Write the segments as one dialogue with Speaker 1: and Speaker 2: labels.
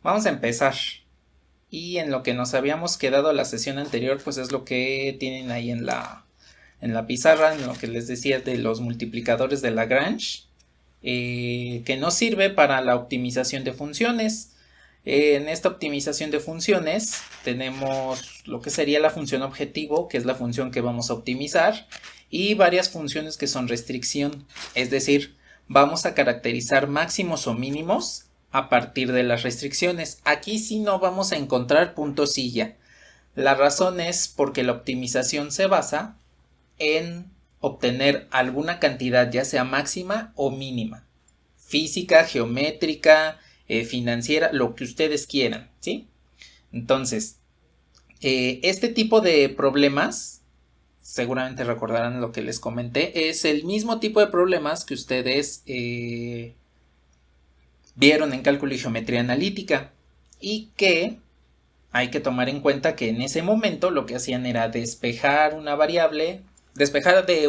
Speaker 1: Vamos a empezar. Y en lo que nos habíamos quedado la sesión anterior, pues es lo que tienen ahí en la pizarra, en lo que les decía de los multiplicadores de Lagrange, que nos sirve para la optimización de funciones. En esta optimización de funciones tenemos lo que sería la función objetivo, que es la función que vamos a optimizar, y varias funciones que son restricción, es decir, vamos a caracterizar máximos o mínimos a partir de las restricciones. Aquí sí no vamos a encontrar punto silla. La razón es porque la optimización se basa en obtener alguna cantidad, ya sea máxima o mínima, física, geométrica, financiera, lo que ustedes quieran, ¿sí? Entonces, este tipo de problemas, seguramente recordarán lo que les comenté, es el mismo tipo de problemas que ustedes vieron en cálculo y geometría analítica, y que hay que tomar en cuenta que en ese momento lo que hacían era despejar una variable, despejar de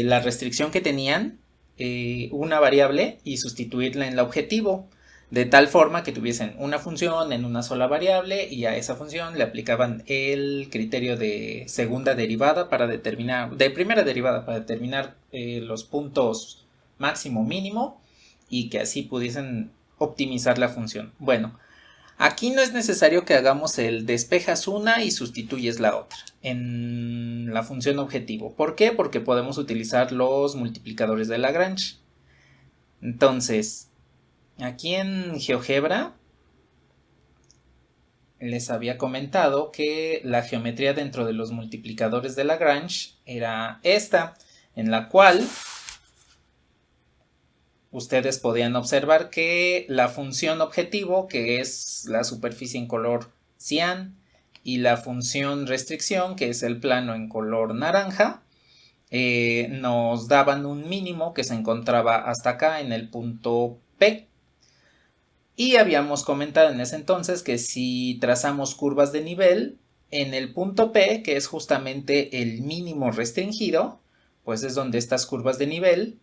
Speaker 1: la restricción que tenían una variable y sustituirla en la objetivo, de tal forma que tuviesen una función en una sola variable y a esa función le aplicaban el criterio de segunda derivada para determinar, de primera derivada para determinar los puntos máximo mínimo, y que así pudiesen optimizar la función. Bueno, aquí no es necesario que hagamos el despejas una y sustituyes la otra en la función objetivo. ¿Por qué? Porque podemos utilizar los multiplicadores de Lagrange. Entonces, aquí en GeoGebra les había comentado que la geometría dentro de los multiplicadores de Lagrange era esta, en la cual ustedes podían observar que la función objetivo, que es la superficie en color cian, y la función restricción, que es el plano en color naranja, nos daban un mínimo que se encontraba hasta acá en el punto P. Y habíamos comentado en ese entonces que si trazamos curvas de nivel, en el punto P, que es justamente el mínimo restringido, pues es donde estas curvas de nivel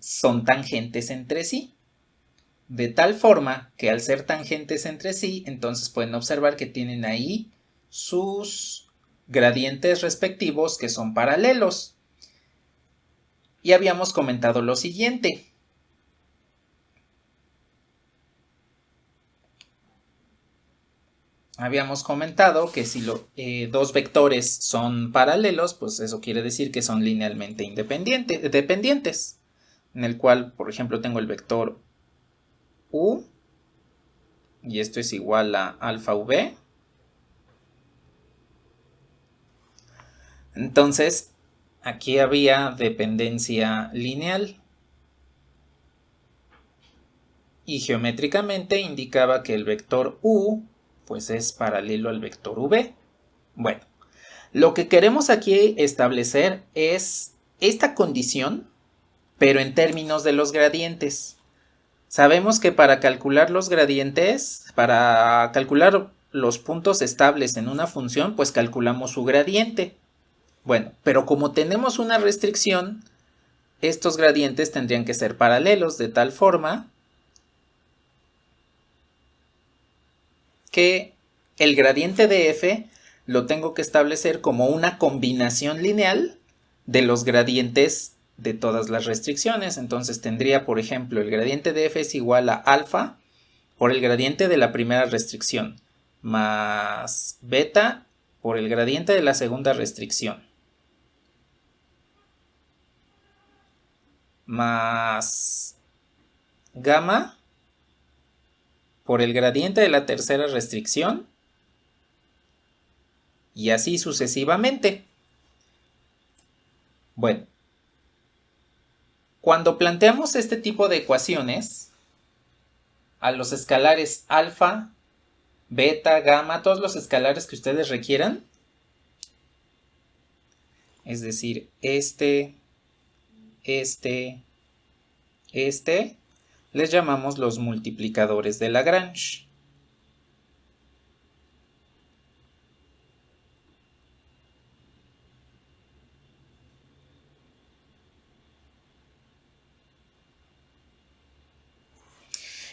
Speaker 1: son tangentes entre sí. De tal forma que al ser tangentes entre sí, entonces pueden observar que tienen ahí sus gradientes respectivos que son paralelos. Y habíamos comentado lo siguiente. Habíamos comentado que si dos vectores son paralelos, pues eso quiere decir que son linealmente dependientes. En el cual, por ejemplo, tengo el vector u, y esto es igual a alfa v. Entonces, aquí había dependencia lineal. Y geométricamente indicaba que el vector u pues es paralelo al vector v. Bueno, lo que queremos aquí establecer es esta condición, pero en términos de los gradientes. Sabemos que para calcular los gradientes, para calcular los puntos estables en una función, pues calculamos su gradiente. Bueno, pero como tenemos una restricción, estos gradientes tendrían que ser paralelos de tal forma que el gradiente de f lo tengo que establecer como una combinación lineal de los gradientes de todas las restricciones. Entonces tendría, por ejemplo, el gradiente de f es igual a alfa por el gradiente de la primera restricción más beta por el gradiente de la segunda restricción más gamma por el gradiente de la tercera restricción, y así sucesivamente. Bueno, cuando planteamos este tipo de ecuaciones, a los escalares alfa, beta, gamma, todos los escalares que ustedes requieran, es decir, este, les llamamos los multiplicadores de Lagrange.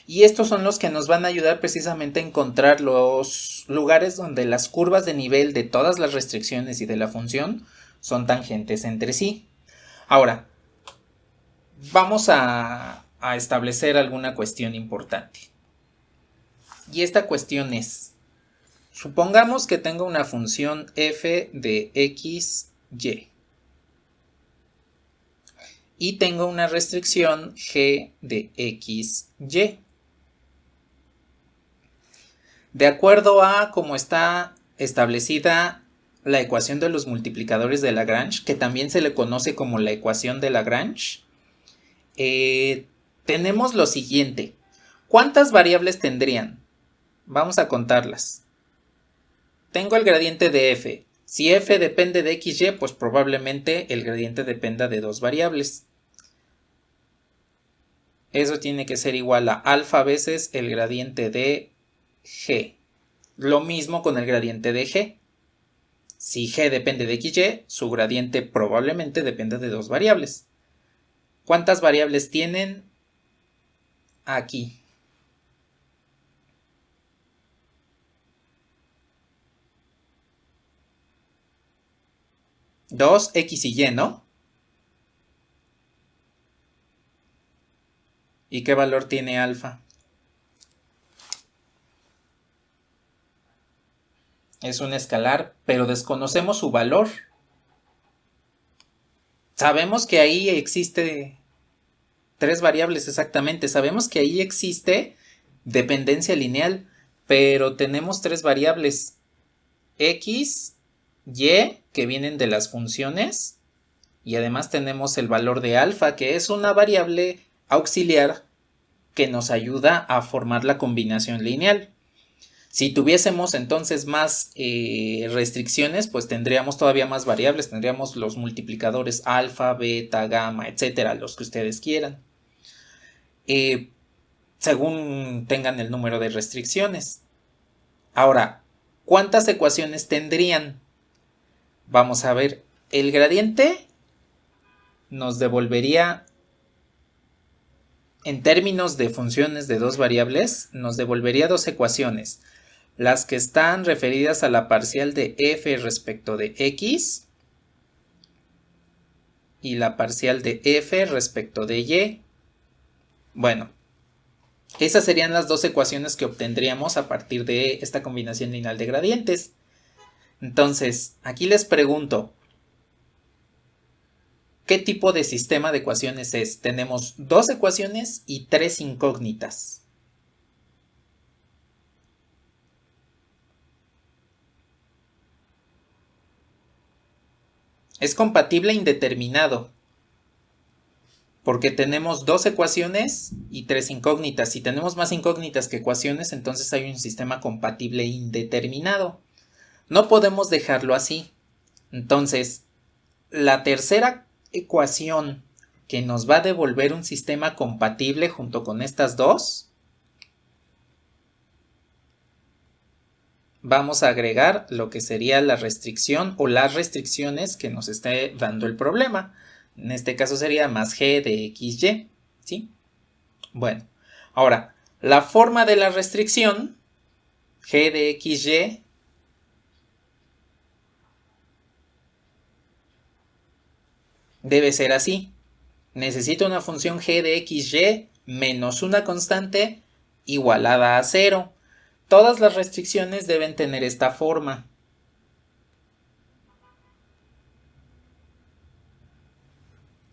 Speaker 1: Y estos son los que nos van a ayudar precisamente a encontrar los lugares donde las curvas de nivel de todas las restricciones y de la función son tangentes entre sí. Ahora, vamos a establecer alguna cuestión importante. Y esta cuestión es, supongamos que tengo una función f de x, y. Y tengo una restricción g de x, y. De acuerdo a cómo está establecida la ecuación de los multiplicadores de Lagrange, que también se le conoce como la ecuación de Lagrange, tenemos lo siguiente. ¿Cuántas variables tendrían? Vamos a contarlas. Tengo el gradiente de f. Si f depende de xy, pues probablemente el gradiente dependa de dos variables. Eso tiene que ser igual a alfa veces el gradiente de g. Lo mismo con el gradiente de g. Si g depende de xy, su gradiente probablemente depende de dos variables. ¿Cuántas variables tienen aquí? 2, x y y, ¿no? ¿Y qué valor tiene alfa? Es un escalar, pero desconocemos su valor. Sabemos que ahí existe 3 variables exactamente. Sabemos que ahí existe dependencia lineal, pero tenemos 3 variables. X, y, que vienen de las funciones, y además tenemos el valor de alfa, que es una variable auxiliar que nos ayuda a formar la combinación lineal. Si tuviésemos entonces más restricciones, pues tendríamos todavía más variables, tendríamos los multiplicadores alfa, beta, gamma, etcétera, los que ustedes quieran, según tengan el número de restricciones. Ahora, ¿cuántas ecuaciones tendrían? Vamos a ver, el gradiente nos devolvería, en términos de funciones de dos variables, nos devolvería dos ecuaciones. Las que están referidas a la parcial de f respecto de x y la parcial de f respecto de y. Bueno, esas serían las dos ecuaciones que obtendríamos a partir de esta combinación lineal de gradientes. Entonces, aquí les pregunto, ¿qué tipo de sistema de ecuaciones es? Tenemos dos ecuaciones y tres incógnitas. Es compatible indeterminado, porque tenemos dos ecuaciones y tres incógnitas. Si tenemos más incógnitas que ecuaciones, entonces hay un sistema compatible indeterminado. No podemos dejarlo así. Entonces, la tercera ecuación que nos va a devolver un sistema compatible junto con estas dos, vamos a agregar lo que sería la restricción o las restricciones que nos esté dando el problema. En este caso sería más g de xy, ¿sí? Bueno, ahora, la forma de la restricción, g de xy, debe ser así. Necesito una función g de xy menos una constante igualada a 0. Todas las restricciones deben tener esta forma.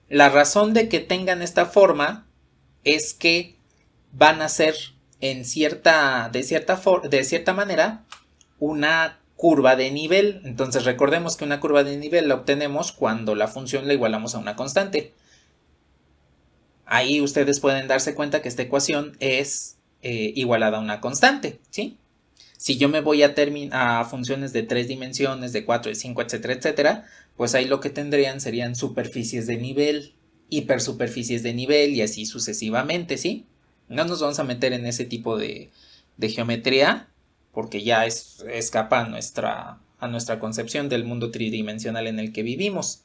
Speaker 1: La razón de que tengan esta forma es que van a ser de cierta manera una curva de nivel. Entonces recordemos que una curva de nivel la obtenemos cuando la función la igualamos a una constante. Ahí ustedes pueden darse cuenta que esta ecuación es igualada a una constante, ¿sí? Si yo me voy a funciones de 3 dimensiones, de 4, de 5, etcétera, etcétera, pues ahí lo que tendrían serían superficies de nivel, hipersuperficies de nivel y así sucesivamente, ¿sí? No nos vamos a meter en ese tipo de geometría porque ya escapa a nuestra concepción del mundo tridimensional en el que vivimos.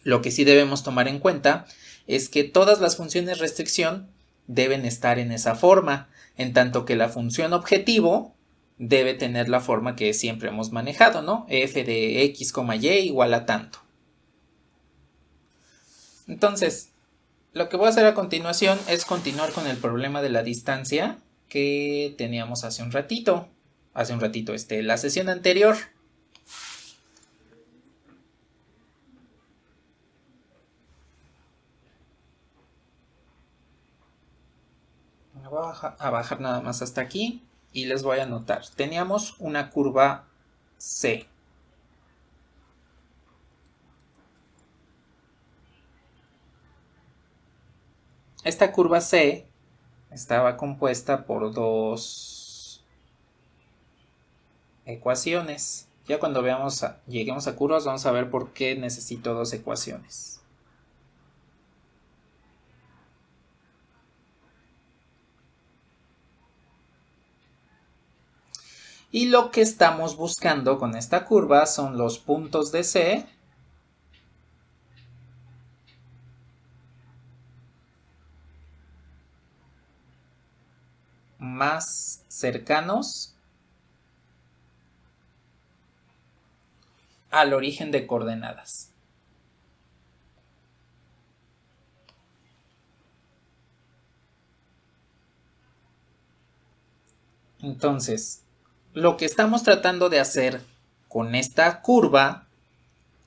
Speaker 1: Lo que sí debemos tomar en cuenta es que todas las funciones restricción deben estar en esa forma, en tanto que la función objetivo debe tener la forma que siempre hemos manejado, ¿no? F de x, y igual a tanto. Entonces, lo que voy a hacer a continuación es continuar con el problema de la distancia que teníamos hace un ratito. La sesión anterior. Voy a bajar nada más hasta aquí y les voy a anotar. Teníamos una curva C. Esta curva C estaba compuesta por dos ecuaciones. Ya cuando lleguemos a curvas vamos a ver por qué necesito dos ecuaciones. Y lo que estamos buscando con esta curva son los puntos de C más cercanos al origen de coordenadas. Entonces, lo que estamos tratando de hacer con esta curva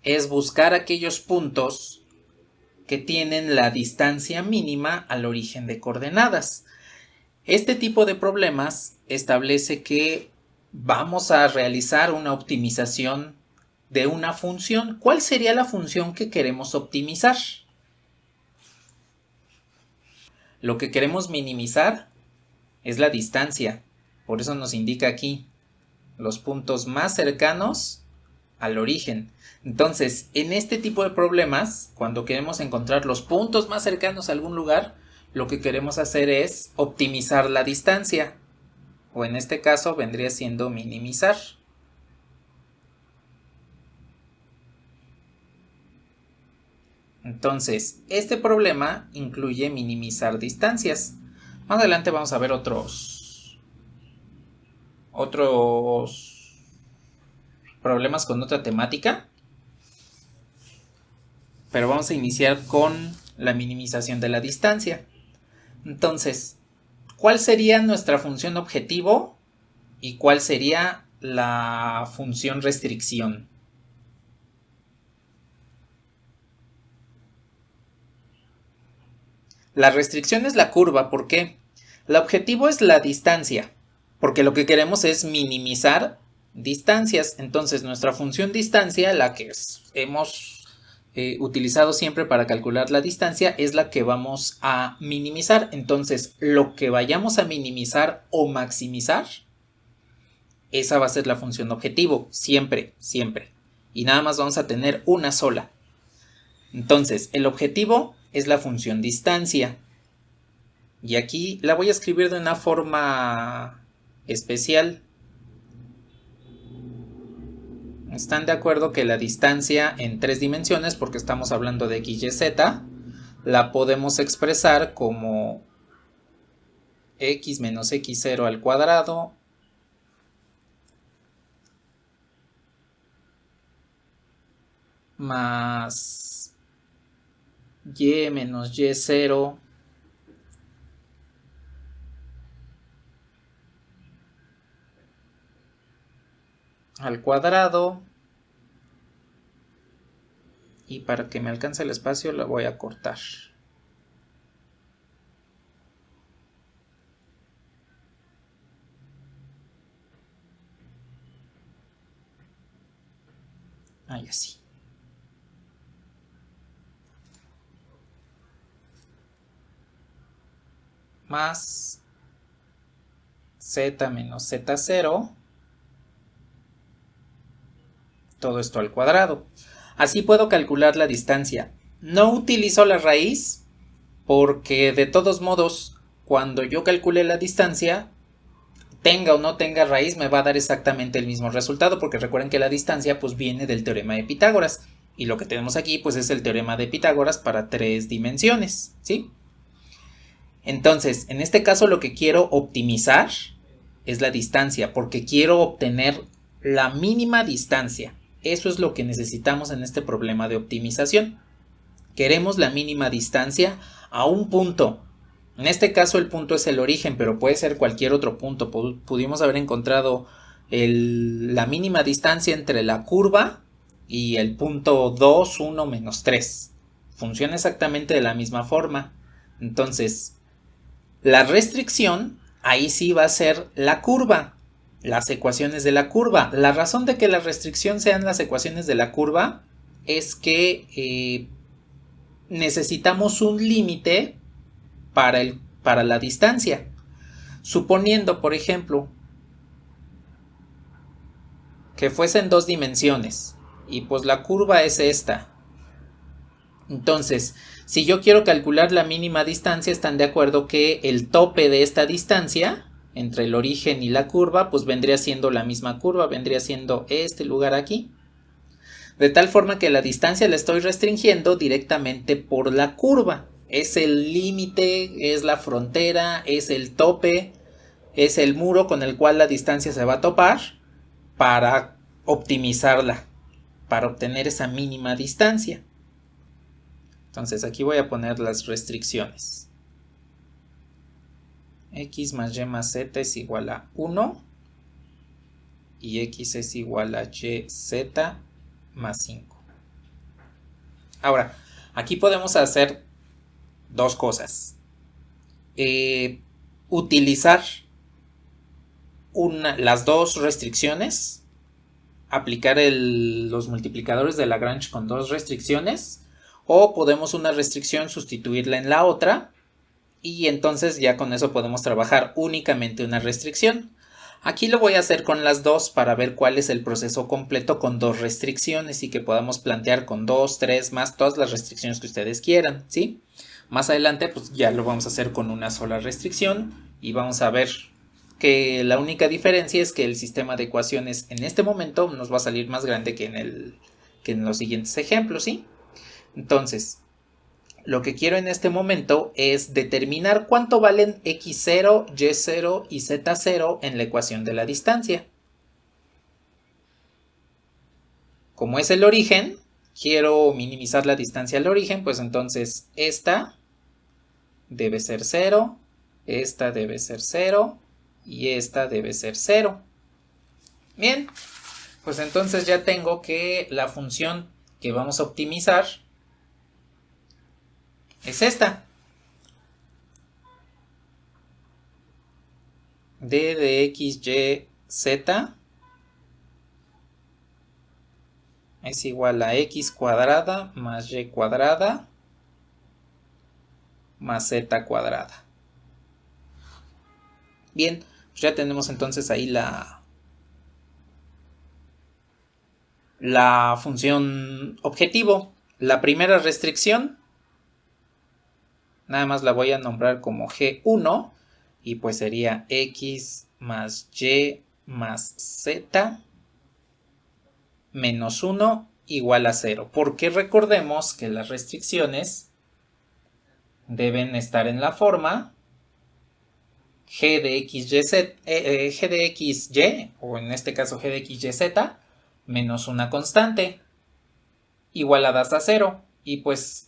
Speaker 1: es buscar aquellos puntos que tienen la distancia mínima al origen de coordenadas. Este tipo de problemas establece que vamos a realizar una optimización de una función. ¿Cuál sería la función que queremos optimizar? Lo que queremos minimizar es la distancia. Por eso nos indica aquí los puntos más cercanos al origen. Entonces, en este tipo de problemas, cuando queremos encontrar los puntos más cercanos a algún lugar, lo que queremos hacer es optimizar la distancia. O en este caso vendría siendo minimizar. Entonces, este problema incluye minimizar distancias. Más adelante vamos a ver otros problemas con otra temática. Pero vamos a iniciar con la minimización de la distancia. Entonces, ¿cuál sería nuestra función objetivo y cuál sería la función restricción? La restricción es la curva, ¿por qué? El objetivo es la distancia, porque lo que queremos es minimizar distancias. Entonces, nuestra función distancia, la que hemos utilizado siempre para calcular la distancia, es la que vamos a minimizar. Entonces, lo que vayamos a minimizar o maximizar, esa va a ser la función objetivo, siempre, siempre. Y nada más vamos a tener una sola. Entonces, el objetivo es la función distancia. Y aquí la voy a escribir de una forma especial. ¿Están de acuerdo que la distancia en 3 dimensiones, porque estamos hablando de x, y, z, la podemos expresar como x menos x0 al cuadrado más y menos y0 al cuadrado, y para que me alcance el espacio la voy a cortar. Ahí así. Más z menos z0, todo esto al cuadrado. Así puedo calcular la distancia. No utilizo la raíz porque de todos modos, cuando yo calcule la distancia, tenga o no tenga raíz, me va a dar exactamente el mismo resultado, porque recuerden que la distancia pues viene del teorema de Pitágoras, y lo que tenemos aquí pues es el teorema de Pitágoras para 3 dimensiones, ¿sí? Entonces, en este caso lo que quiero optimizar es la distancia, porque quiero obtener la mínima distancia. Eso es lo que necesitamos en este problema de optimización. Queremos la mínima distancia a un punto. En este caso el punto es el origen, pero puede ser cualquier otro punto. Pudimos haber encontrado la mínima distancia entre la curva y el punto 2, 1, menos 3. Funciona exactamente de la misma forma. Entonces, la restricción ahí sí va a ser la curva, las ecuaciones de la curva. La razón de que la restricción sean las ecuaciones de la curva es que necesitamos un límite para la distancia. Suponiendo, por ejemplo, que fuese en 2 dimensiones y pues la curva es esta. Entonces, si yo quiero calcular la mínima distancia, están de acuerdo que el tope de esta distancia entre el origen y la curva pues vendría siendo la misma curva, vendría siendo este lugar aquí. De tal forma que la distancia la estoy restringiendo directamente por la curva. Es el límite, es la frontera, es el tope, es el muro con el cual la distancia se va a topar para optimizarla, para obtener esa mínima distancia. Entonces aquí voy a poner las restricciones. X más Y más Z es igual a 1 y X es igual a Y Z más 5. Ahora, aquí podemos hacer dos cosas. Utilizar las dos restricciones, aplicar los multiplicadores de Lagrange con dos restricciones, o podemos una restricción sustituirla en la otra y entonces ya con eso podemos trabajar únicamente una restricción. Aquí lo voy a hacer con las dos para ver cuál es el proceso completo con dos restricciones y que podamos plantear con 2, 3 más todas las restricciones que ustedes quieran, ¿sí? Más adelante pues ya lo vamos a hacer con una sola restricción y vamos a ver que la única diferencia es que el sistema de ecuaciones en este momento nos va a salir más grande que en los siguientes ejemplos, ¿sí? Entonces, lo que quiero en este momento es determinar cuánto valen x0, y0 y z0 en la ecuación de la distancia. Como es el origen, quiero minimizar la distancia al origen, pues entonces esta debe ser 0, esta debe ser 0 y esta debe ser 0. Bien, pues entonces ya tengo que la función que vamos a optimizar es esta. D de x, y, z es igual a x cuadrada más y cuadrada más z cuadrada. Bien, pues ya tenemos entonces ahí la función objetivo. La primera restricción nada más la voy a nombrar como G1 y pues sería x más y más z menos 1 igual a 0. Porque recordemos que las restricciones deben estar en la forma g de x, g de x, y, o en este caso g de x, y, z, menos una constante, igualadas a 0. Y pues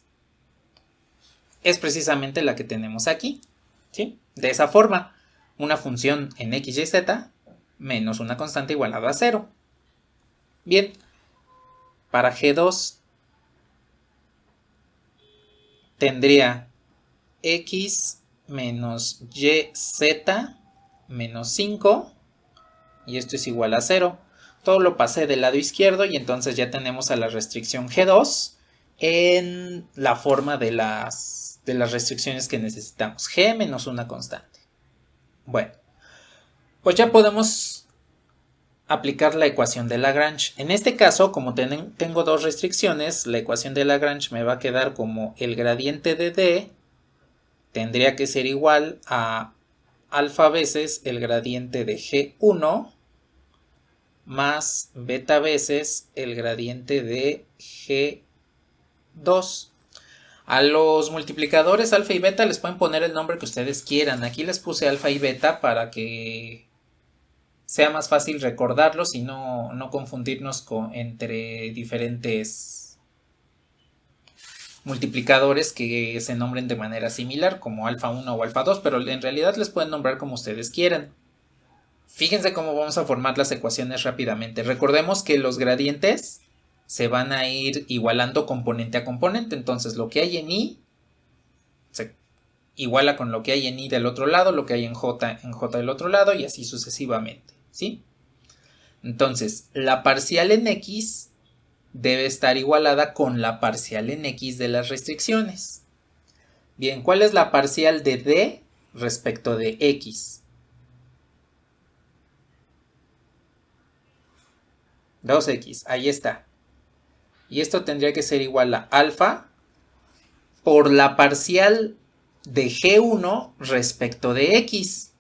Speaker 1: es precisamente la que tenemos aquí, ¿sí? De esa forma, una función en x, y, z, menos una constante igualada a 0. Bien, para G2 tendría x menos y, z menos 5 y esto es igual a 0. Todo lo pasé del lado izquierdo y entonces ya tenemos a la restricción G2 en la forma de las restricciones que necesitamos. G menos una constante. Bueno, pues ya podemos aplicar la ecuación de Lagrange. En este caso, como tengo dos restricciones, la ecuación de Lagrange me va a quedar como el gradiente de D tendría que ser igual a alfa veces el gradiente de G1 más beta veces el gradiente de G2. A los multiplicadores alfa y beta les pueden poner el nombre que ustedes quieran. Aquí les puse alfa y beta para que sea más fácil recordarlos y no confundirnos entre diferentes multiplicadores que se nombren de manera similar, como alfa 1 o alfa 2, pero en realidad les pueden nombrar como ustedes quieran. Fíjense cómo vamos a formar las ecuaciones rápidamente. Recordemos que los gradientes se van a ir igualando componente a componente, entonces lo que hay en y se iguala con lo que hay en y del otro lado, lo que hay en j del otro lado y así sucesivamente, ¿sí? Entonces, la parcial en x debe estar igualada con la parcial en x de las restricciones. Bien, ¿cuál es la parcial de d respecto de x? 2x, ahí está. Y esto tendría que ser igual a alfa por la parcial de g1 respecto de x.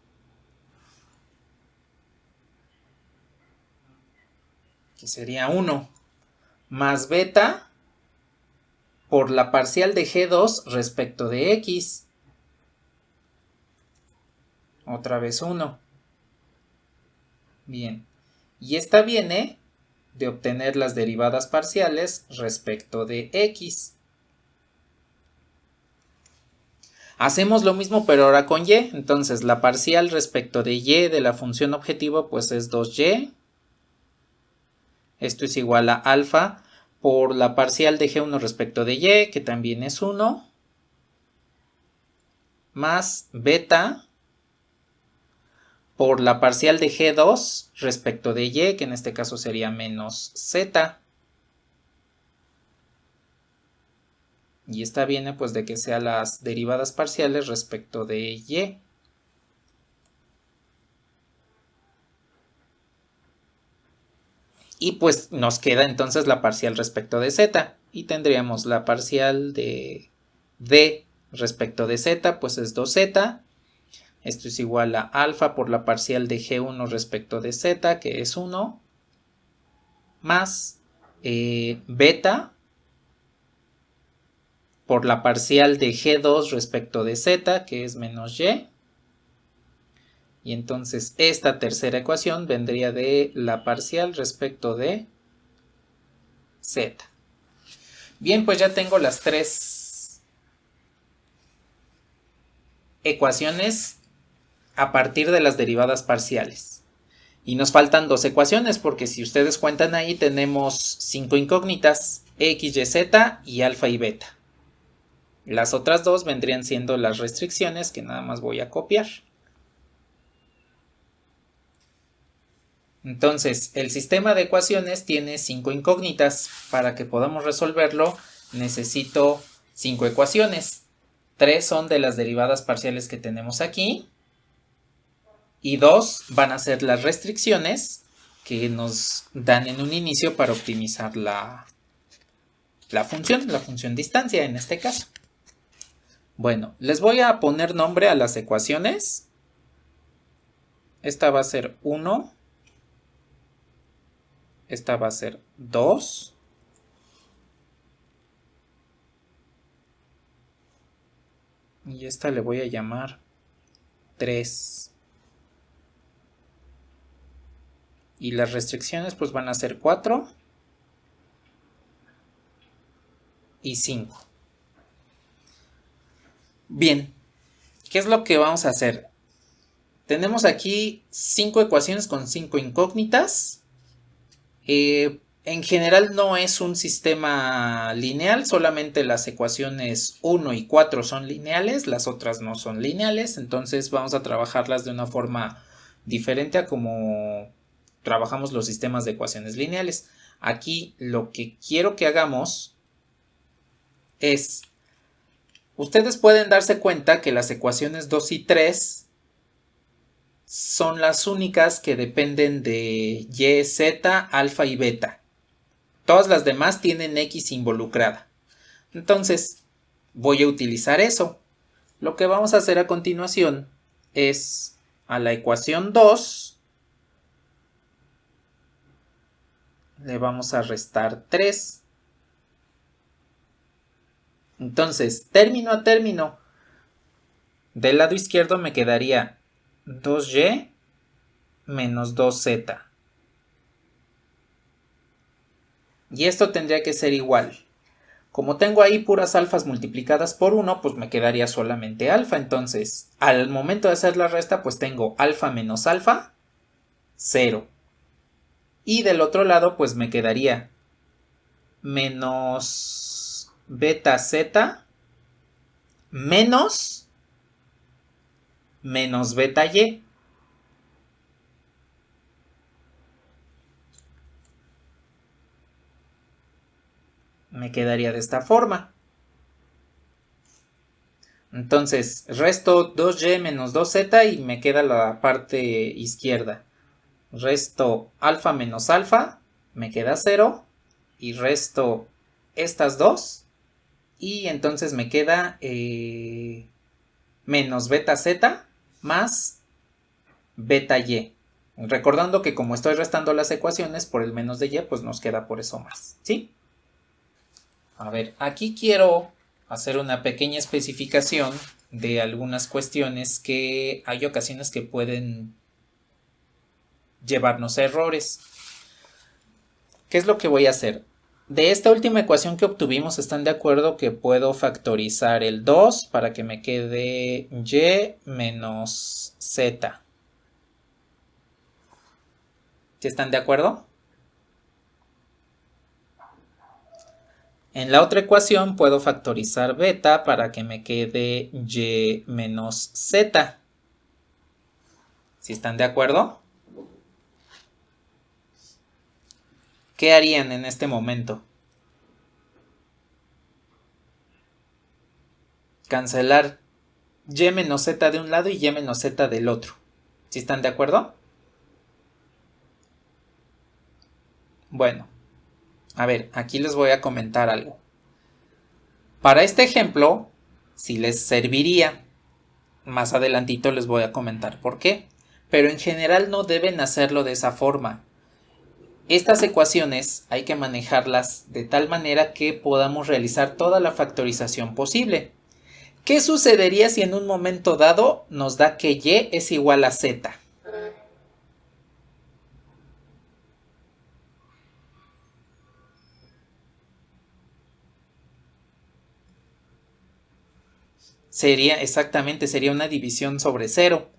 Speaker 1: Que sería 1. Más beta por la parcial de g2 respecto de x. Otra vez 1. Bien. Y esta viene de obtener las derivadas parciales respecto de x. Hacemos lo mismo pero ahora con y. Entonces la parcial respecto de y de la función objetivo pues es 2y. Esto es igual a alfa por la parcial de g1 respecto de y, que también es 1, más beta por la parcial de g2 respecto de y, que en este caso sería menos z. Y esta viene pues de que sean las derivadas parciales respecto de y. Y pues nos queda entonces la parcial respecto de z. Y tendríamos la parcial de d respecto de z, pues es 2z. Esto es igual a alfa por la parcial de g1 respecto de z, que es 1. Más beta por la parcial de g2 respecto de z, que es menos y. Y entonces esta tercera ecuación vendría de la parcial respecto de z. Bien, pues ya tengo las tres ecuaciones a partir de las derivadas parciales. Y nos faltan dos ecuaciones porque si ustedes cuentan ahí tenemos 5 incógnitas, x, y, z y alfa y beta. Las otras dos vendrían siendo las restricciones que nada más voy a copiar. Entonces, el sistema de ecuaciones tiene 5 incógnitas. Para que podamos resolverlo, necesito 5 ecuaciones. 3 son de las derivadas parciales que tenemos aquí. Y 2 van a ser las restricciones que nos dan en un inicio para optimizar la función distancia en este caso. Bueno, les voy a poner nombre a las ecuaciones. Esta va a ser 1. Esta va a ser 2. Y esta le voy a llamar 3. Y las restricciones pues van a ser 4 y 5. Bien, ¿qué es lo que vamos a hacer? Tenemos aquí 5 ecuaciones con 5 incógnitas. En general no es un sistema lineal, solamente las ecuaciones 1 y 4 son lineales, las otras no son lineales, entonces vamos a trabajarlas de una forma diferente a como trabajamos los sistemas de ecuaciones lineales. Aquí lo que quiero que hagamos es, ustedes pueden darse cuenta que las ecuaciones 2 y 3 son las únicas que dependen de y, z, alfa y beta. Todas las demás tienen x involucrada. Entonces, voy a utilizar eso. Lo que vamos a hacer a continuación es a la ecuación 2 le vamos a restar 3. Entonces, término a término, del lado izquierdo me quedaría 2y menos 2z. Y esto tendría que ser igual. Como tengo ahí puras alfas multiplicadas por 1, pues me quedaría solamente alfa. Entonces, al momento de hacer la resta, pues tengo alfa menos alfa, 0. Y del otro lado, pues me quedaría menos beta z menos beta y. Me quedaría de esta forma. Entonces, resto 2y menos 2z y me queda la parte izquierda. Resto alfa menos alfa, me queda 0. Y resto estas dos. Y entonces me queda menos beta z más beta y. Recordando que como estoy restando las ecuaciones por el menos de y, pues nos queda por eso más, ¿sí? A ver, aquí quiero hacer una pequeña especificación de algunas cuestiones que hay ocasiones que pueden llevarnos a errores. ¿Qué es lo que voy a hacer? De esta última ecuación que obtuvimos, ¿están de acuerdo que puedo factorizar el 2 para que me quede y menos z? ¿Sí están de acuerdo? En la otra ecuación puedo factorizar beta para que me quede y menos z. ¿Sí están de acuerdo? ¿Qué harían en este momento? Cancelar y menos z de un lado y y menos z del otro. ¿Sí están de acuerdo? Bueno, a ver, aquí les voy a comentar algo. Para este ejemplo, si les serviría, más adelantito les voy a comentar por qué. Pero en general no deben hacerlo de esa forma. Estas ecuaciones hay que manejarlas de tal manera que podamos realizar toda la factorización posible. ¿Qué sucedería si en un momento dado nos da que y es igual a z? Sería una división sobre 0.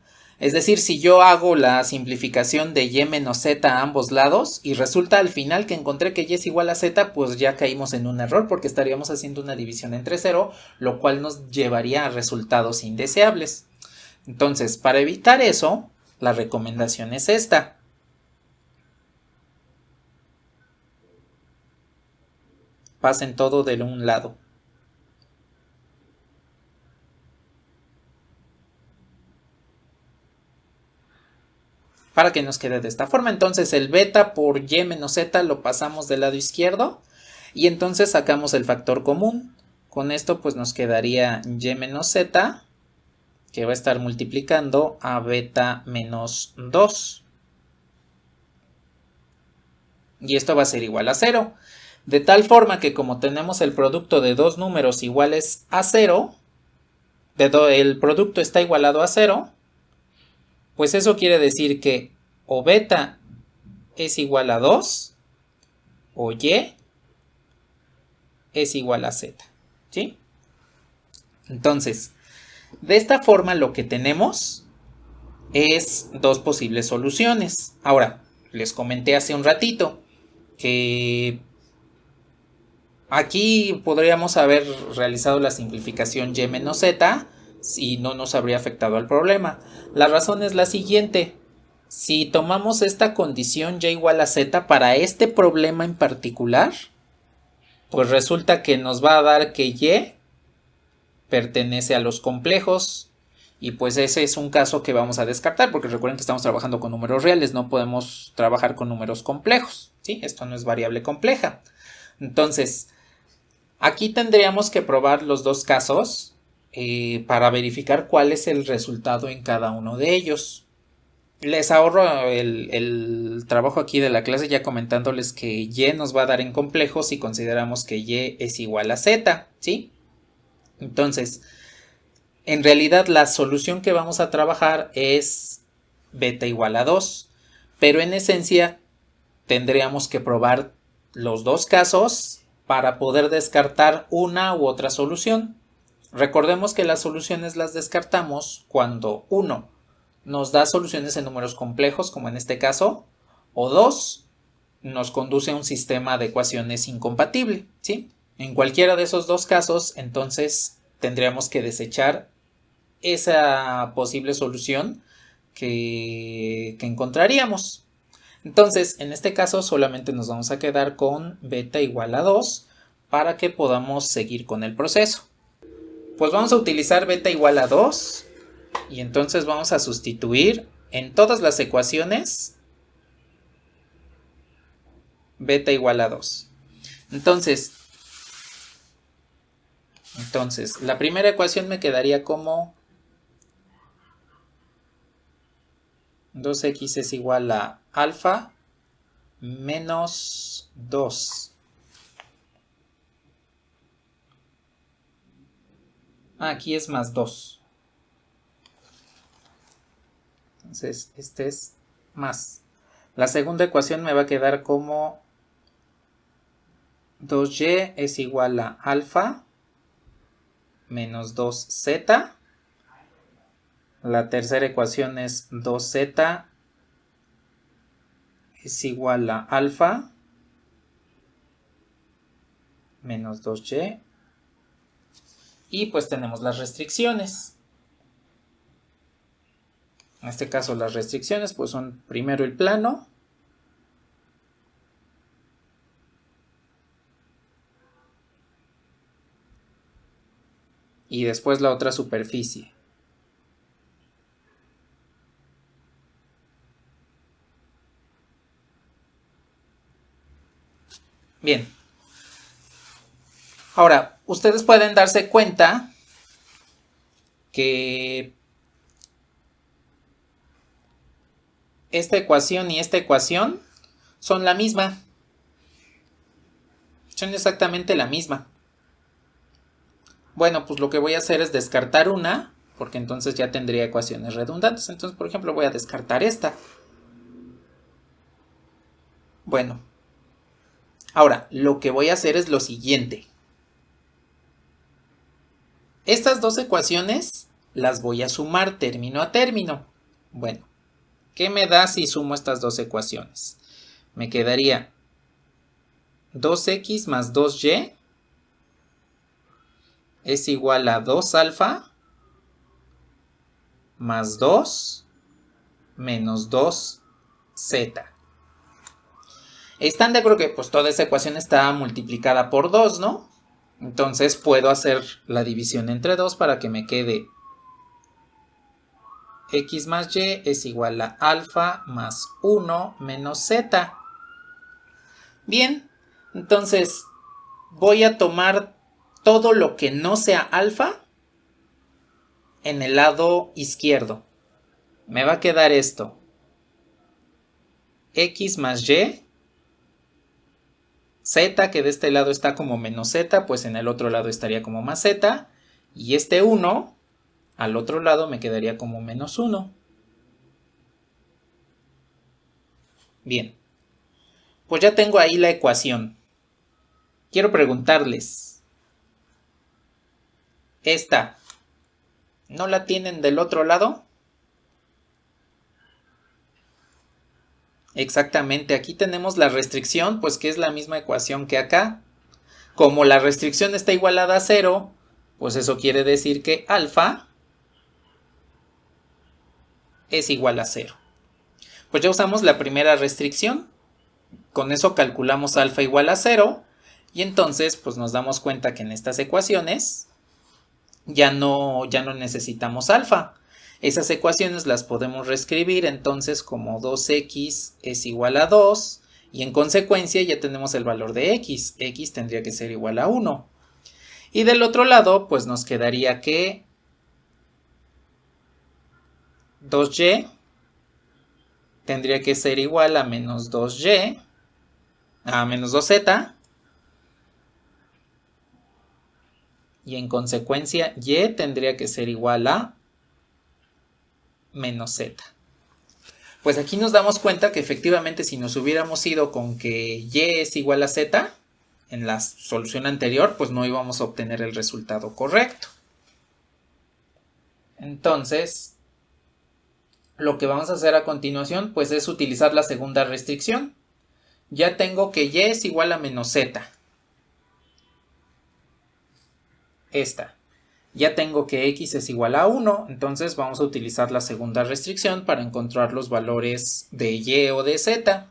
Speaker 1: Es decir, si yo hago la simplificación de y menos z a ambos lados y resulta al final que encontré que y es igual a z, pues ya caímos en un error porque estaríamos haciendo una división entre 0, lo cual nos llevaría a resultados indeseables. Entonces, para evitar eso, la recomendación es esta. Pasen todo de un lado. Para que nos quede de esta forma. Entonces el beta por y menos z lo pasamos del lado izquierdo y entonces sacamos el factor común. Con esto pues nos quedaría y menos z, que va a estar multiplicando a beta menos 2. Y esto va a ser igual a 0. De tal forma que como tenemos el producto de dos números iguales a 0, el producto está igualado a 0, pues eso quiere decir que o beta es igual a 2 o y es igual a z, ¿sí? Entonces, de esta forma lo que tenemos es dos posibles soluciones. Ahora, les comenté hace un ratito que aquí podríamos haber realizado la simplificación y menos z y no nos habría afectado al problema. La razón es la siguiente. Si tomamos esta condición y igual a z para este problema en particular, pues resulta que nos va a dar que y pertenece a los complejos y pues ese es un caso que vamos a descartar porque recuerden que estamos trabajando con números reales, no podemos trabajar con números complejos, ¿sí? Esto no es variable compleja. Entonces, aquí tendríamos que probar los dos casos para verificar cuál es el resultado en cada uno de ellos. Les ahorro el trabajo aquí de la clase ya comentándoles que y nos va a dar en complejo si consideramos que y es igual a z, ¿sí? Entonces, en realidad la solución que vamos a trabajar es beta igual a 2, pero en esencia tendríamos que probar los dos casos para poder descartar una u otra solución. Recordemos que las soluciones las descartamos cuando 1 nos da soluciones en números complejos, como en este caso, o 2 nos conduce a un sistema de ecuaciones incompatible, ¿sí? En cualquiera de esos dos casos, entonces tendríamos que desechar esa posible solución que encontraríamos. Entonces, en este caso solamente nos vamos a quedar con beta igual a 2 para que podamos seguir con el proceso. Pues vamos a utilizar beta igual a 2 y entonces vamos a sustituir en todas las ecuaciones beta igual a 2. Entonces, la primera ecuación me quedaría como 2x es igual a alfa menos 2. Aquí es más 2. Entonces, este es más. La segunda ecuación me va a quedar como 2y es igual a alfa menos 2z. La tercera ecuación es 2z es igual a alfa menos 2y. Y pues tenemos las restricciones. En este caso las restricciones pues son primero el plano. Y después la otra superficie. Bien. Ahora, ustedes pueden darse cuenta que esta ecuación y esta ecuación son la misma. Son exactamente la misma. Bueno, pues lo que voy a hacer es descartar una, porque entonces ya tendría ecuaciones redundantes. Entonces, por ejemplo, voy a descartar esta. Bueno, ahora lo que voy a hacer es lo siguiente. Estas dos ecuaciones las voy a sumar término a término. Bueno, ¿qué me da si sumo estas dos ecuaciones? Me quedaría 2x más 2y es igual a 2 alfa más 2 menos 2z. Están de acuerdo que pues toda esa ecuación está multiplicada por 2, ¿no? Entonces puedo hacer la división entre 2 para que me quede x más y es igual a alfa más 1 menos z. Bien, entonces voy a tomar todo lo que no sea alfa en el lado izquierdo. Me va a quedar esto. X más y. Z, que de este lado está como menos z, pues en el otro lado estaría como más z. Y este 1, al otro lado me quedaría como menos 1. Bien. Pues ya tengo ahí la ecuación. Quiero preguntarles. ¿Esta no la tienen del otro lado? Exactamente, aquí tenemos la restricción, pues que es la misma ecuación que acá. Como la restricción está igualada a 0, pues eso quiere decir que alfa es igual a 0. Pues ya usamos la primera restricción. Con eso calculamos alfa igual a 0. Y entonces pues nos damos cuenta que en estas ecuaciones ya no necesitamos alfa. Esas ecuaciones las podemos reescribir entonces como 2x es igual a 2 y en consecuencia ya tenemos el valor de x. X tendría que ser igual a 1. Y del otro lado pues nos quedaría que 2y tendría que ser igual a menos 2y, a menos 2z. y en consecuencia y tendría que ser igual a menos z. Pues aquí nos damos cuenta que efectivamente si nos hubiéramos ido con que y es igual a z en la solución anterior, pues no íbamos a obtener el resultado correcto. Entonces, lo que vamos a hacer a continuación pues es utilizar la segunda restricción. Ya tengo que y es igual a menos z. Esta. Ya tengo que x es igual a 1, entonces vamos a utilizar la segunda restricción para encontrar los valores de y o de z.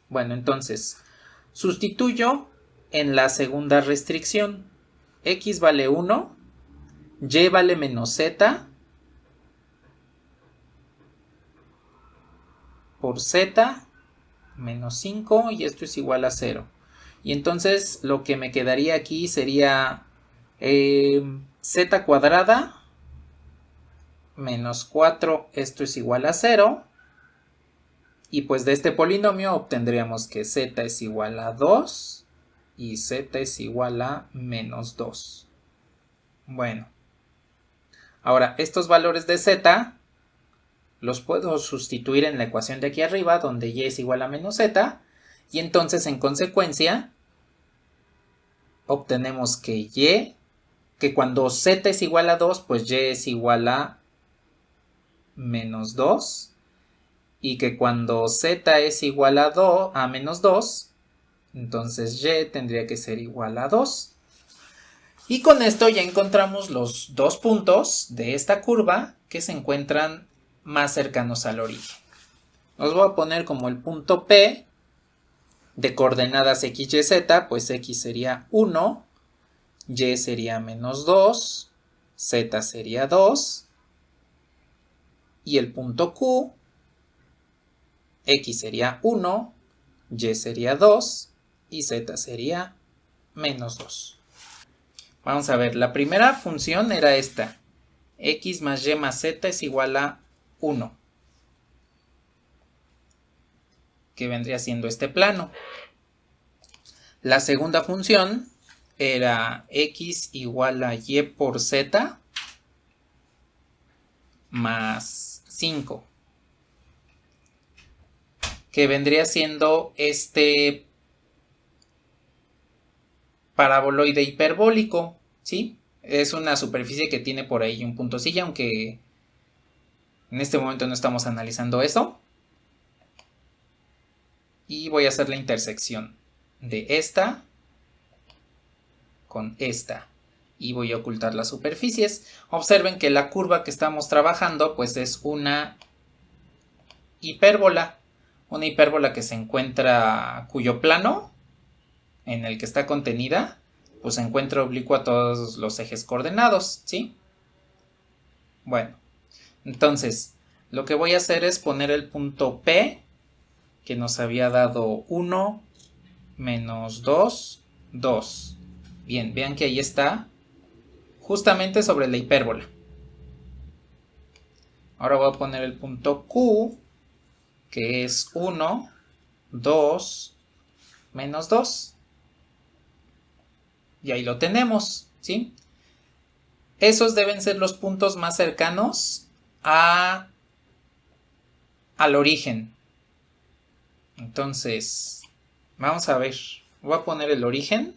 Speaker 1: Bueno, entonces sustituyo en la segunda restricción. X vale 1, y vale menos z por z menos 5 y esto es igual a 0. Y entonces lo que me quedaría aquí sería z cuadrada menos 4, esto es igual a 0. Y pues de este polinomio obtendríamos que z es igual a 2 y z es igual a menos 2. Bueno, ahora estos valores de z los puedo sustituir en la ecuación de aquí arriba, donde y es igual a menos z, y entonces en consecuencia obtenemos que cuando z es igual a 2, pues y es igual a menos 2, y que cuando z es igual a menos 2, entonces y tendría que ser igual a 2. Y con esto ya encontramos los dos puntos de esta curva que se encuentran más cercanos al origen. Los voy a poner como el punto P de coordenadas x, y, z, pues x sería 1, y sería menos 2, z sería 2, y el punto Q, x sería 1, y sería 2, y z sería menos 2. Vamos a ver, la primera función era esta, x más y más z es igual a 1, que vendría siendo este plano. La segunda función era x igual a y por z más 5, que vendría siendo este paraboloide hiperbólico, ¿sí? Es una superficie que tiene por ahí un puntocillo, aunque en este momento no estamos analizando eso. Y voy a hacer la intersección de esta con esta. Y voy a ocultar las superficies. Observen que la curva que estamos trabajando pues es una hipérbola. Una hipérbola que se encuentra, cuyo plano en el que está contenida, pues se encuentra oblicuo a todos los ejes coordenados, ¿sí? Bueno, entonces lo que voy a hacer es poner el punto P, que nos había dado 1, menos 2, 2. Bien, vean que ahí está, justamente sobre la hipérbola. Ahora voy a poner el punto Q, que es 1, 2, menos 2. Y ahí lo tenemos, ¿sí? Esos deben ser los puntos más cercanos al origen. Entonces, vamos a ver. Voy a poner el origen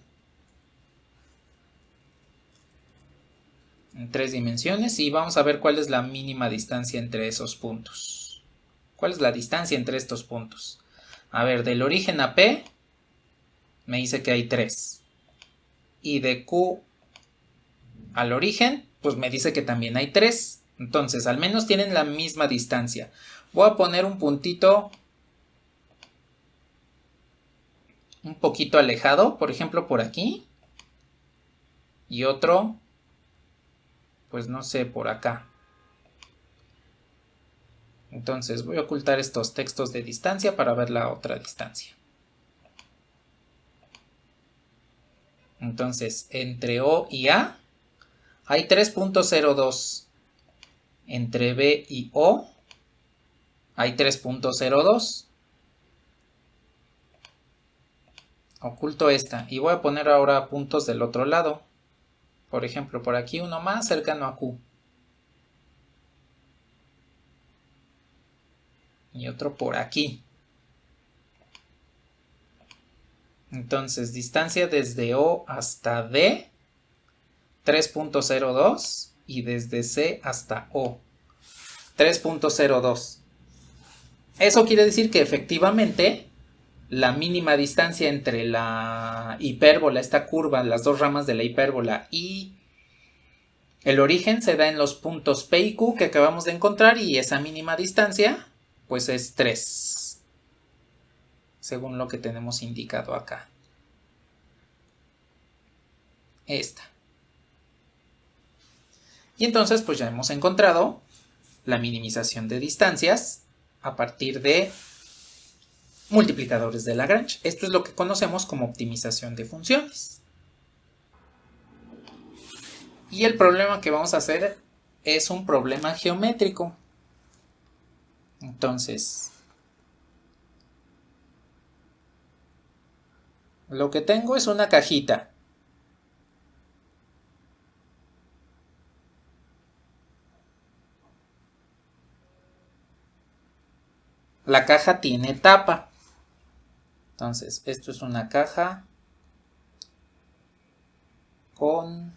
Speaker 1: en 3 dimensiones y vamos a ver cuál es la mínima distancia entre esos puntos. ¿Cuál es la distancia entre estos puntos? A ver, del origen a P me dice que hay 3. Y de Q al origen, pues me dice que también hay 3. Entonces, al menos tienen la misma distancia. Voy a poner un puntito un poquito alejado, por ejemplo, por aquí. Y otro, pues no sé, por acá. Entonces, voy a ocultar estos textos de distancia para ver la otra distancia. Entonces, entre O y A hay 3.02. Entre B y O hay 3.02. Oculto esta y voy a poner ahora puntos del otro lado. Por ejemplo, por aquí uno más cercano a Q. Y otro por aquí. Entonces, distancia desde O hasta D, 3.02. Y desde C hasta O, 3.02. Eso quiere decir que efectivamente la mínima distancia entre la hipérbola, esta curva, las dos ramas de la hipérbola y el origen se da en los puntos P y Q que acabamos de encontrar, y esa mínima distancia pues es 3, según lo que tenemos indicado acá. Esta. Y entonces pues ya hemos encontrado la minimización de distancias a partir de multiplicadores de Lagrange. Esto es lo que conocemos como optimización de funciones. Y el problema que vamos a hacer es un problema geométrico. Entonces, lo que tengo es una cajita. La caja tiene tapa. Entonces, esto es una caja con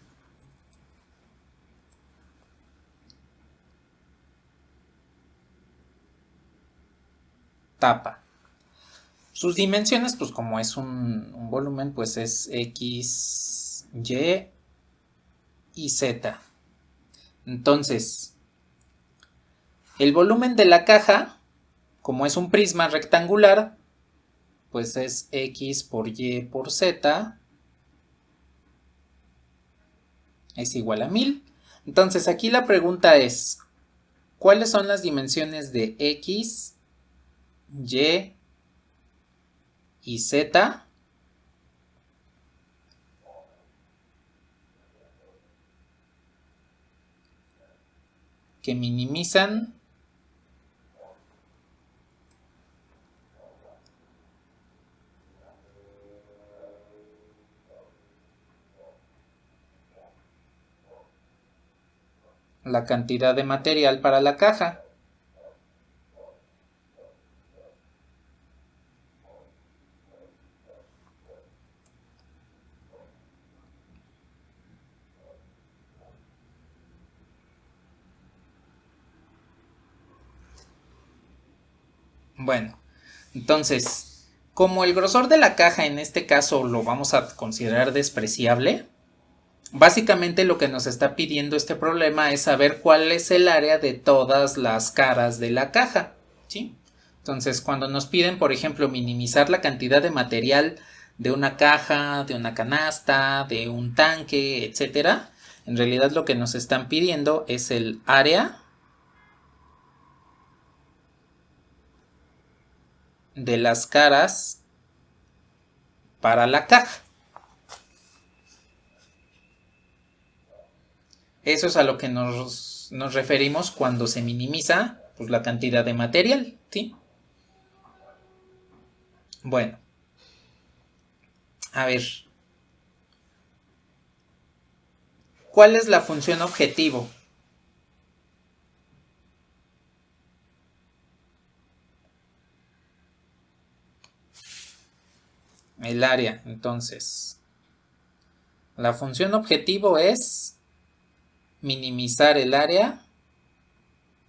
Speaker 1: tapa. Sus dimensiones, pues como es un volumen, pues es X, Y Z. Entonces, el volumen de la caja, como es un prisma rectangular, pues es X por Y por Z es igual a 1000. Entonces aquí la pregunta es, ¿cuáles son las dimensiones de X, Y Z que minimizan la cantidad de material para la caja? Bueno, entonces, como el grosor de la caja en este caso lo vamos a considerar despreciable, básicamente lo que nos está pidiendo este problema es saber cuál es el área de todas las caras de la caja, ¿sí? Entonces, cuando nos piden, por ejemplo, minimizar la cantidad de material de una caja, de una canasta, de un tanque, etcétera, en realidad lo que nos están pidiendo es el área de las caras para la caja. Eso es a lo que nos referimos cuando se minimiza pues, la cantidad de material, ¿sí? Bueno, a ver, ¿cuál es la función objetivo? El área, entonces. La función objetivo es minimizar el área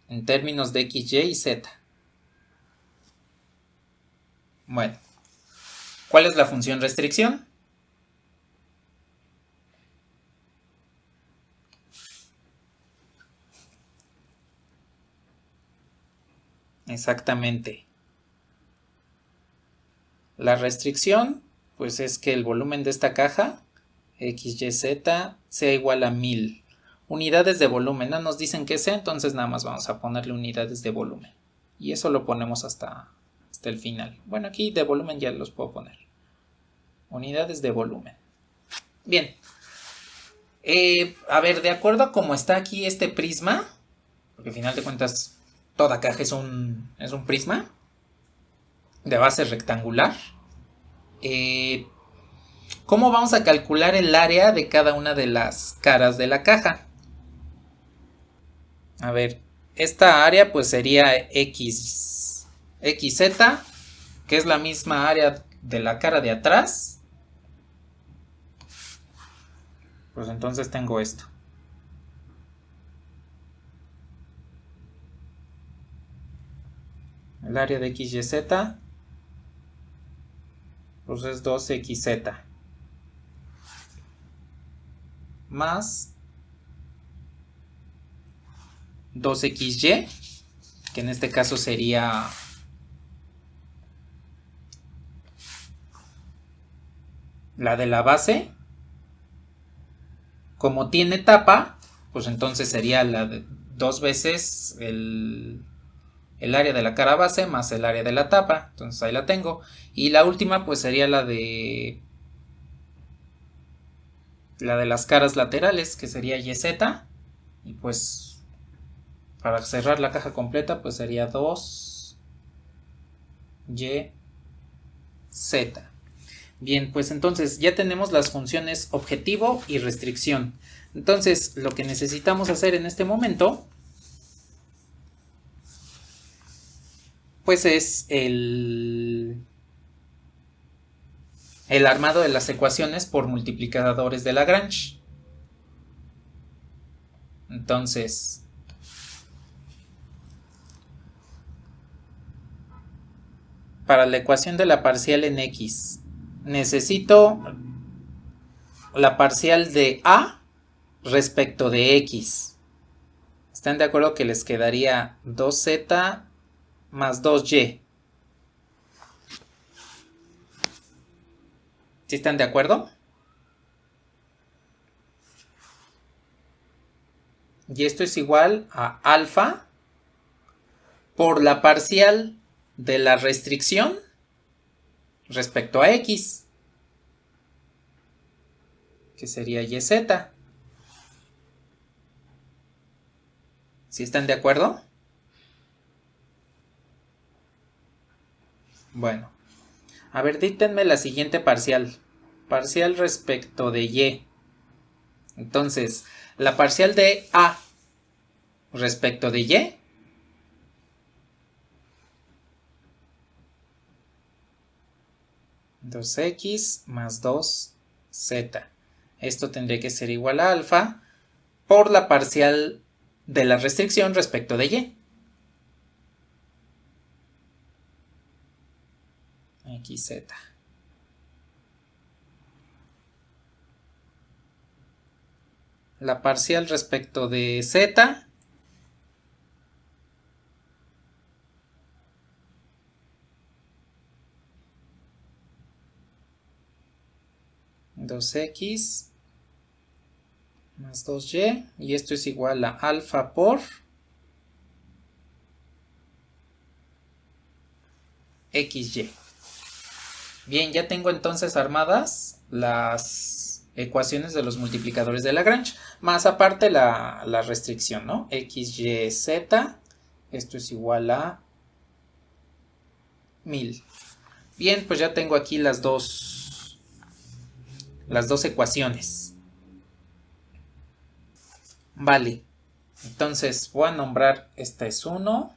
Speaker 1: en términos de X, Y y Z. Bueno, ¿cuál es la función restricción? Exactamente. La restricción, pues es que el volumen de esta caja, X, Y, Z, sea igual a 1000. Unidades de volumen, no nos dicen que sea, entonces nada más vamos a ponerle unidades de volumen. Y eso lo ponemos hasta el final. Bueno, aquí de volumen ya los puedo poner. Unidades de volumen. Bien. A ver, de acuerdo a cómo está aquí este prisma, porque al final de cuentas toda caja es un prisma de base rectangular. ¿Cómo vamos a calcular el área de cada una de las caras de la caja? A ver, esta área pues sería XZ, que es la misma área de la cara de atrás. Pues entonces tengo esto. El área de XYZ pues es 2XZ más 2XY, que en este caso sería la de la base. Como tiene tapa, pues entonces sería la de 2 veces el área de la cara base más el área de la tapa. Entonces ahí la tengo. Y la última pues sería la de las caras laterales, que sería YZ. Y pues para cerrar la caja completa pues sería 2YZ. Bien, pues entonces ya tenemos las funciones objetivo y restricción. Entonces lo que necesitamos hacer en este momento pues es el armado de las ecuaciones por multiplicadores de Lagrange. Entonces, para la ecuación de la parcial en X, necesito la parcial de A respecto de X. ¿Están de acuerdo que les quedaría 2Z más 2Y? ¿Sí están de acuerdo? Y esto es igual a alfa por la parcial de la restricción respecto a X, que sería YZ. ¿Sí están de acuerdo? Bueno, a ver, díctenme la siguiente parcial. Parcial respecto de Y. Entonces, la parcial de A respecto de Y. 2X más 2Z. Esto tendría que ser igual a alfa por la parcial de la restricción respecto de Y. XZ. La parcial respecto de Z. Dos X más 2Y. Y esto es igual a alfa por XY. Bien, ya tengo entonces armadas las ecuaciones de los multiplicadores de Lagrange, más aparte la restricción, ¿no? XYZ, esto es igual a 1000. Bien, pues ya tengo aquí las dos ecuaciones. Vale, entonces voy a nombrar, esta es 1.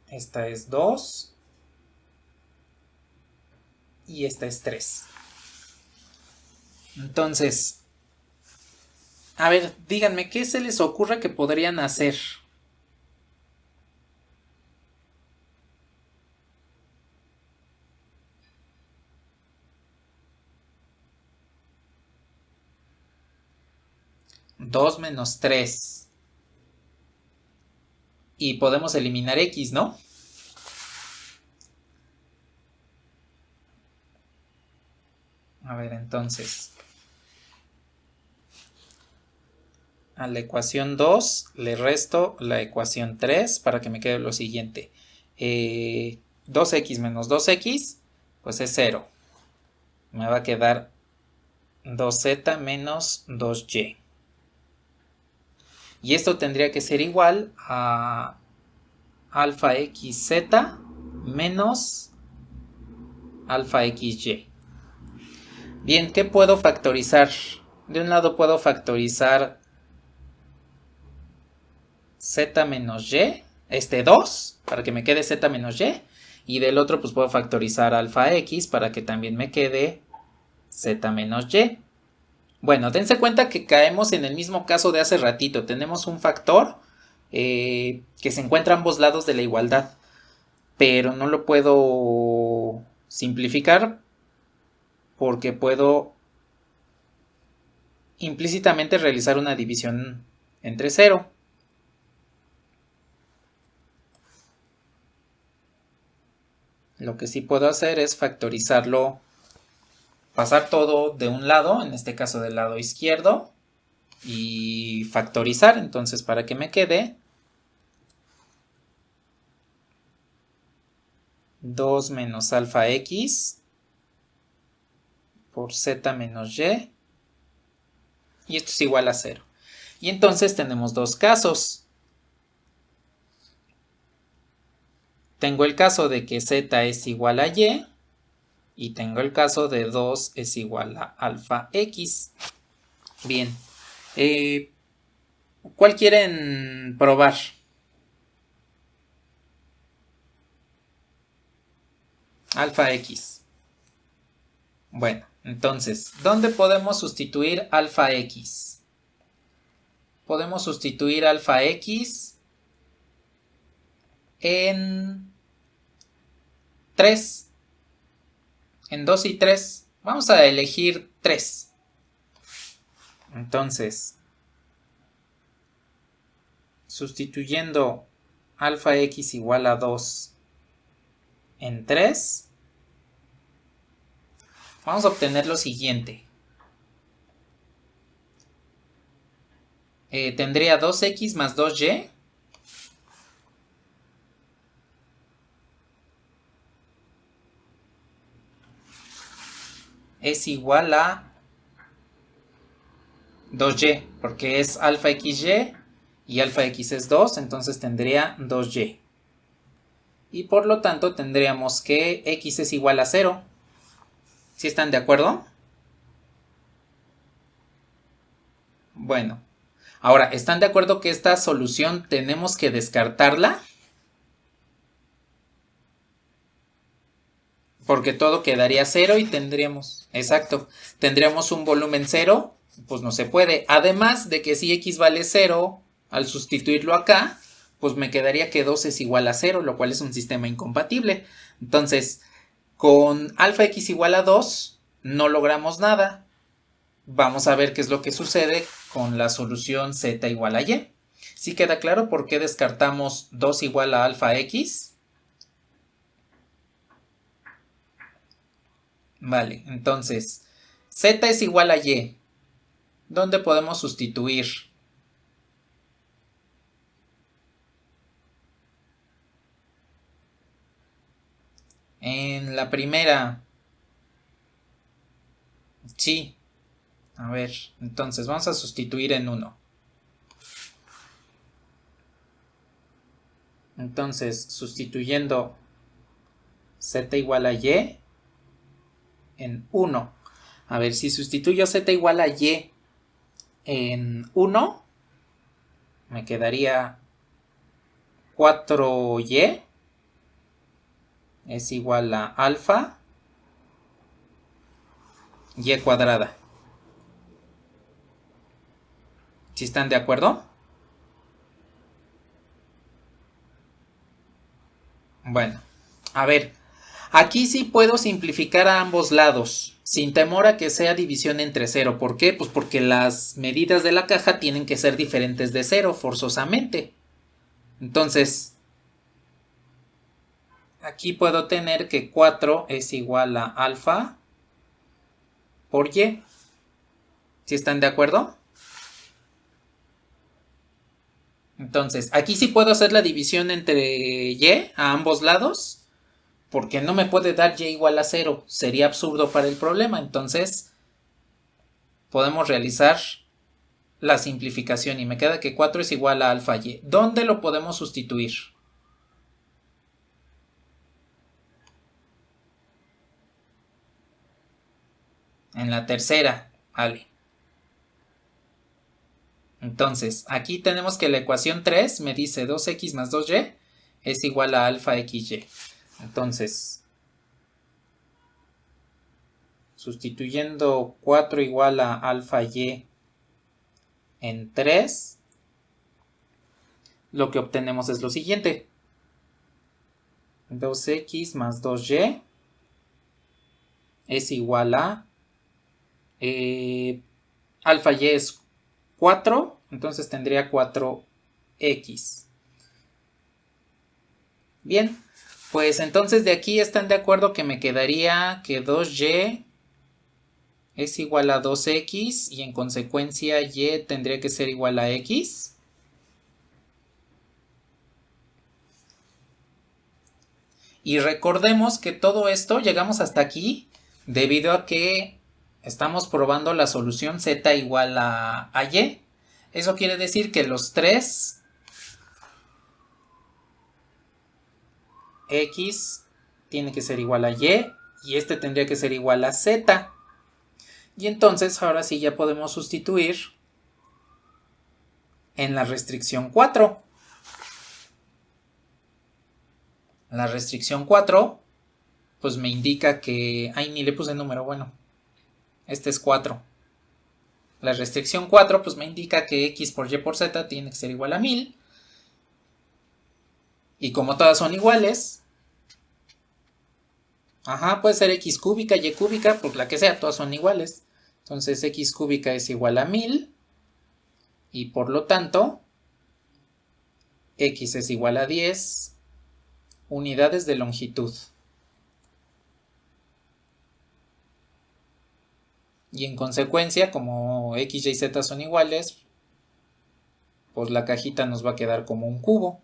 Speaker 1: Esta es 2. Y esta es 3. Entonces, a ver, díganme, ¿qué se les ocurre que podrían hacer? Dos menos 3. Y podemos eliminar X, ¿no? A ver, entonces, a la ecuación 2 le resto la ecuación 3 para que me quede lo siguiente. 2x menos 2x, pues es 0. Me va a quedar 2z menos 2y. Y esto tendría que ser igual a alfa xz menos alfa xy. Bien, ¿qué puedo factorizar? De un lado puedo factorizar z menos y, 2, para que me quede z menos y. Y del otro pues puedo factorizar alfa x para que también me quede z menos y. Bueno, dense cuenta que caemos en el mismo caso de hace ratito. Tenemos un factor que se encuentra a ambos lados de la igualdad. Pero no lo puedo simplificar porque puedo implícitamente realizar una división entre 0. Lo que sí puedo hacer es factorizarlo, pasar todo de un lado, en este caso del lado izquierdo, y factorizar. Entonces, para que me quede 2 menos alfa x por z menos y. Y esto es igual a 0. Y entonces tenemos dos casos. Tengo el caso de que z es igual a y. Y tengo el caso de 2 es igual a alfa x. Bien. ¿Cuál quieren probar? Alfa x. Bueno, entonces, ¿dónde podemos sustituir alfa x? Podemos sustituir alfa x en 3. En 2 y 3. Vamos a elegir 3. Entonces, sustituyendo alfa x igual a 2 en 3, vamos a obtener lo siguiente. Tendría 2x más 2y. Es igual a 2y, porque es alfa xy y alfa x es 2, entonces tendría 2y. Y por lo tanto tendríamos que x es igual a 0. ¿Sí están de acuerdo? Bueno, ahora, ¿están de acuerdo que esta solución tenemos que descartarla? Porque todo quedaría 0 y tendríamos, exacto, tendríamos un volumen 0, pues no se puede. Además de que si x vale 0, al sustituirlo acá, pues me quedaría que 2 es igual a 0, lo cual es un sistema incompatible. Entonces, con alfa x igual a 2, no logramos nada. Vamos a ver qué es lo que sucede con la solución z igual a y. ¿Sí queda claro por qué descartamos 2 igual a alfa x? Vale, entonces, z es igual a y. ¿Dónde podemos sustituir? En la primera. Sí. A ver, entonces vamos a sustituir en 1. Entonces, sustituyendo z igual a y en 1. A ver, si sustituyo z igual a y en 1, me quedaría 4y es igual a alfa y cuadrada. ¿Sí están de acuerdo? Bueno, a ver, aquí sí puedo simplificar a ambos lados, sin temor a que sea división entre 0. ¿Por qué? Pues porque las medidas de la caja tienen que ser diferentes de 0, forzosamente. Entonces, aquí puedo tener que 4 es igual a alfa por y. ¿Sí están de acuerdo? Entonces, aquí sí puedo hacer la división entre y a ambos lados, porque no me puede dar y igual a 0. Sería absurdo para el problema. Entonces, podemos realizar la simplificación y me queda que 4 es igual a alfa y. ¿Dónde lo podemos sustituir? En la tercera, vale. Entonces, aquí tenemos que la ecuación 3 me dice 2x más 2y es igual a alfa xy. Entonces, sustituyendo 4 igual a alfa y en 3, lo que obtenemos es lo siguiente. 2x más 2y es igual a alfa y es 4, entonces tendría 4x. Bien, pues entonces de aquí están de acuerdo que me quedaría que 2y es igual a 2x y en consecuencia y tendría que ser igual a x. Y recordemos que todo esto llegamos hasta aquí debido a que estamos probando la solución z igual a y. Eso quiere decir que los 3 x tiene que ser igual a y este tendría que ser igual a z. Y entonces ahora sí ya podemos sustituir en la restricción 4. La restricción 4 pues me indica que... Ay, ni le puse número, bueno. Este es 4. La restricción 4 pues me indica que x por y por z tiene que ser igual a 1000. Y como todas son iguales... puede ser x cúbica, y cúbica, pues la que sea, todas son iguales. Entonces x cúbica es igual a 1000. Y por lo tanto, x es igual a 10 unidades de longitud. Y en consecuencia, como x, y, z son iguales, pues la cajita nos va a quedar como un cubo.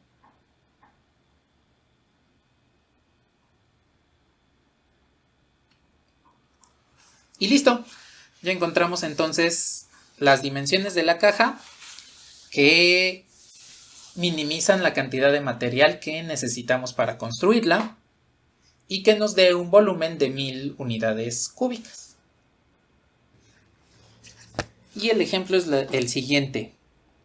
Speaker 1: Y listo. Ya encontramos entonces las dimensiones de la caja que minimizan la cantidad de material que necesitamos para construirla y que nos dé un volumen de 1000 unidades cúbicas. Y el ejemplo es el siguiente.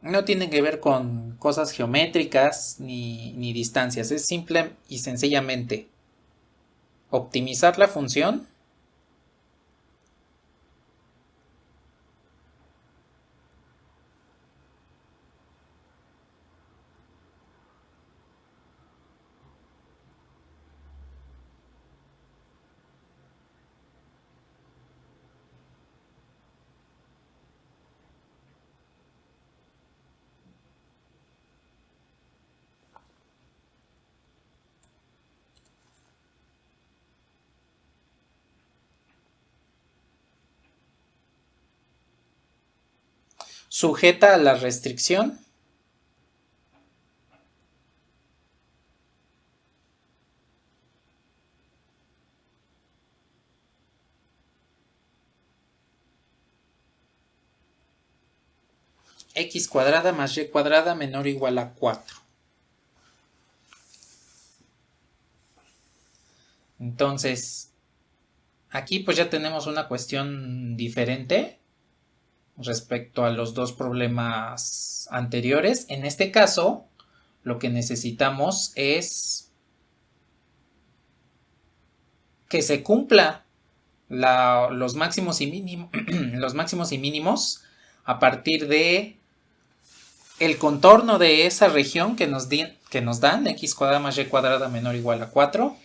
Speaker 1: No tiene que ver con cosas geométricas ni distancias. Es simple y sencillamente optimizar la función sujeta a la restricción x cuadrada más y cuadrada menor o igual a 4. Entonces, aquí pues ya tenemos una cuestión diferente respecto a los dos problemas anteriores. En este caso, lo que necesitamos es que se cumpla los máximos y mínimos a partir de el contorno de esa región que nos dan x cuadrada más y cuadrada menor o igual a 4.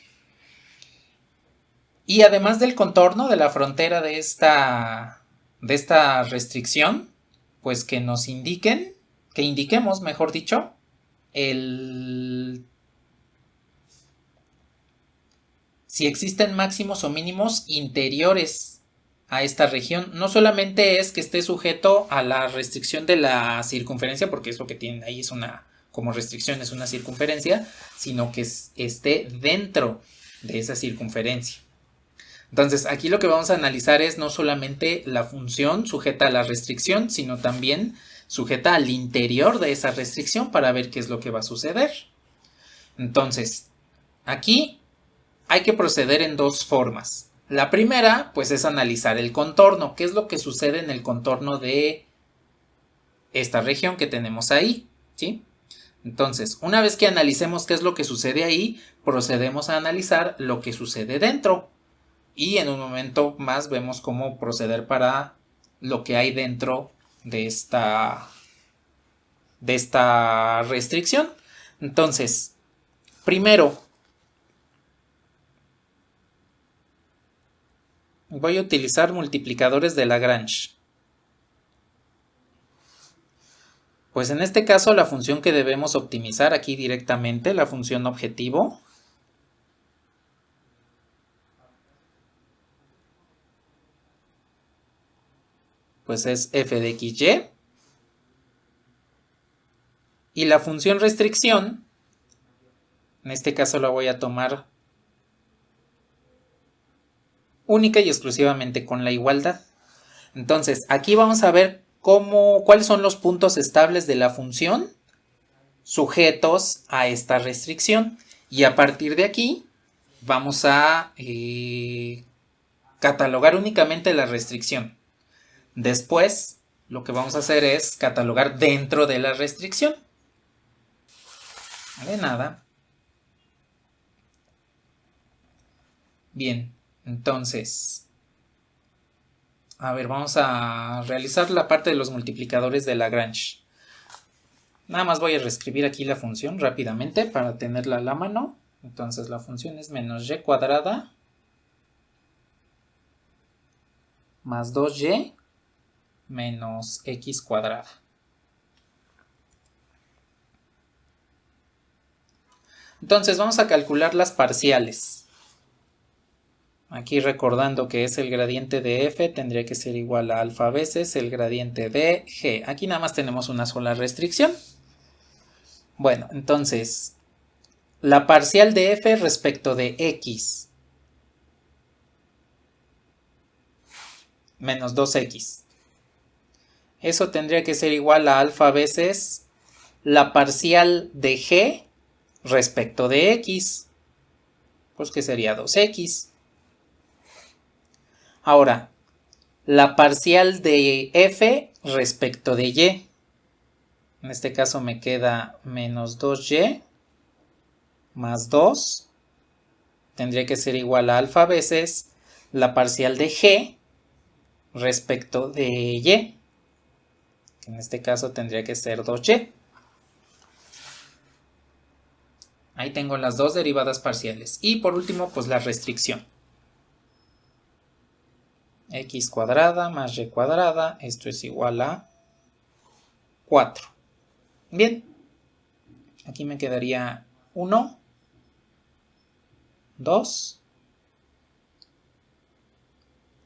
Speaker 1: Y además del contorno de la frontera de esta restricción, pues que nos indiquemos, mejor dicho, si existen máximos o mínimos interiores a esta región. No solamente es que esté sujeto a la restricción de la circunferencia, porque es lo que tienen ahí, como restricción es una circunferencia, sino que esté dentro de esa circunferencia. Entonces, aquí lo que vamos a analizar es no solamente la función sujeta a la restricción, sino también sujeta al interior de esa restricción para ver qué es lo que va a suceder. Entonces, aquí hay que proceder en dos formas. La primera, pues es analizar el contorno. ¿Qué es lo que sucede en el contorno de esta región que tenemos ahí? ¿Sí? Entonces, una vez que analicemos qué es lo que sucede ahí, procedemos a analizar lo que sucede dentro. Y en un momento más vemos cómo proceder para lo que hay dentro de esta restricción. Entonces, primero, voy a utilizar multiplicadores de Lagrange. Pues en este caso la función que debemos optimizar aquí directamente, la función objetivo, pues es f de xy. Y la función restricción, en este caso la voy a tomar única y exclusivamente con la igualdad. Entonces, aquí vamos a ver cuáles son los puntos estables de la función sujetos a esta restricción. Y a partir de aquí vamos a catalogar únicamente la restricción. Después, lo que vamos a hacer es catalogar dentro de la restricción. De nada. Bien, entonces, a ver, vamos a realizar la parte de los multiplicadores de Lagrange. Nada más voy a reescribir aquí la función rápidamente para tenerla a la mano. Entonces la función es menos y cuadrada más 2y menos x cuadrada. Entonces vamos a calcular las parciales. Aquí recordando que es el gradiente de f, tendría que ser igual a alfa veces el gradiente de g. Aquí nada más tenemos una sola restricción. Bueno, entonces, la parcial de f respecto de x menos 2x. Eso tendría que ser igual a alfa veces la parcial de g respecto de x, pues que sería 2x. Ahora, la parcial de f respecto de y. En este caso me queda menos 2y más 2. Tendría que ser igual a alfa veces la parcial de g respecto de y. Que en este caso tendría que ser 2y. Ahí tengo las dos derivadas parciales. Y por último, pues la restricción. X cuadrada más y cuadrada, esto es igual a 4. Bien, aquí me quedaría 1, 2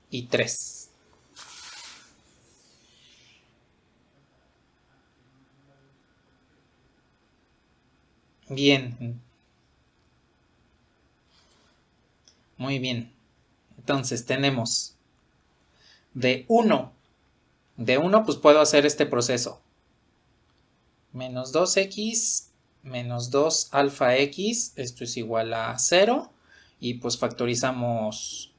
Speaker 1: y 3. Bien, muy bien. Entonces tenemos de 1 pues puedo hacer este proceso. Menos 2x menos 2 alfa x, esto es igual a 0. Y pues factorizamos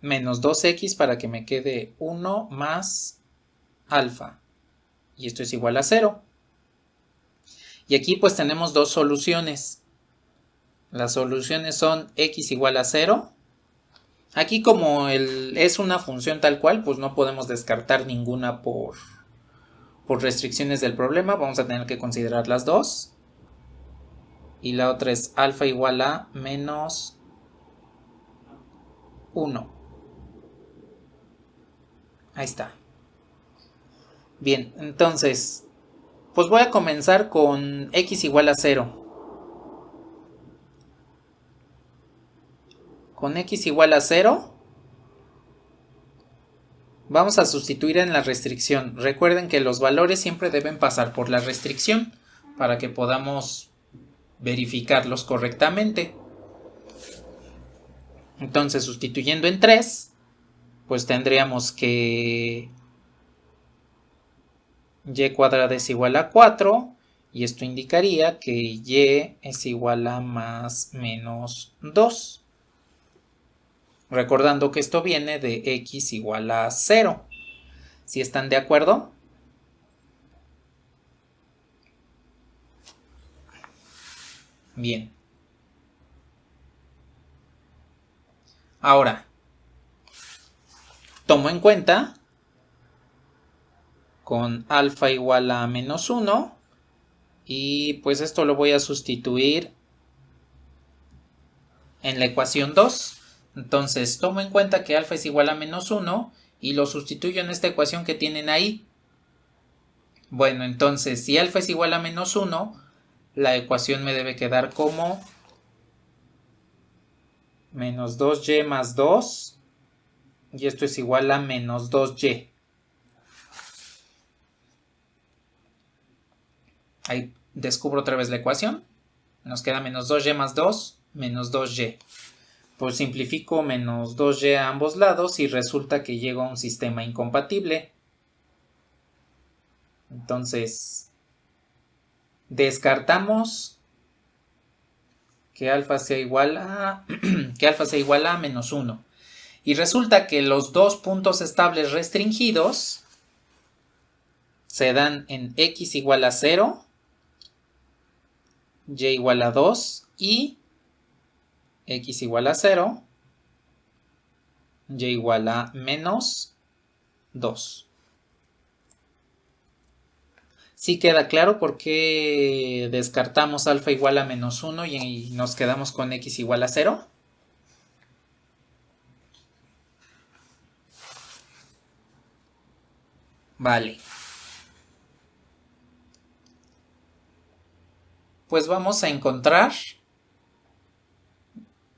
Speaker 1: menos 2x para que me quede 1 más alfa. Y esto es igual a 0. Y aquí pues tenemos dos soluciones. Las soluciones son x igual a 0. Aquí como es una función tal cual, pues no podemos descartar ninguna por restricciones del problema. Vamos a tener que considerar las dos. Y la otra es alfa igual a menos 1. Ahí está. Bien, entonces, pues voy a comenzar con x igual a 0. Con x igual a 0, vamos a sustituir en la restricción. Recuerden que los valores siempre deben pasar por la restricción para que podamos verificarlos correctamente. Entonces, sustituyendo en 3, pues tendríamos que y cuadrada es igual a 4, y esto indicaría que y es igual a más menos 2. Recordando que esto viene de x igual a 0. ¿Sí están de acuerdo? Bien. Ahora, tomo en cuenta con alfa igual a menos 1 y pues esto lo voy a sustituir en la ecuación 2. Entonces tomo en cuenta que alfa es igual a menos 1 y lo sustituyo en esta ecuación que tienen ahí. Bueno, entonces si alfa es igual a menos 1, la ecuación me debe quedar como menos 2y más 2 y esto es igual a menos 2y. Ahí descubro otra vez la ecuación. Nos queda menos 2y más 2 menos 2y. Pues simplifico menos 2y a ambos lados y resulta que llego a un sistema incompatible. Entonces, descartamos que alfa sea igual a menos 1. Y resulta que los dos puntos estables restringidos se dan en x igual a 0, y igual a 2 y x igual a 0, y igual a menos 2. ¿Sí queda claro por qué descartamos alfa igual a menos 1 y nos quedamos con x igual a 0? Vale. Pues vamos a encontrar.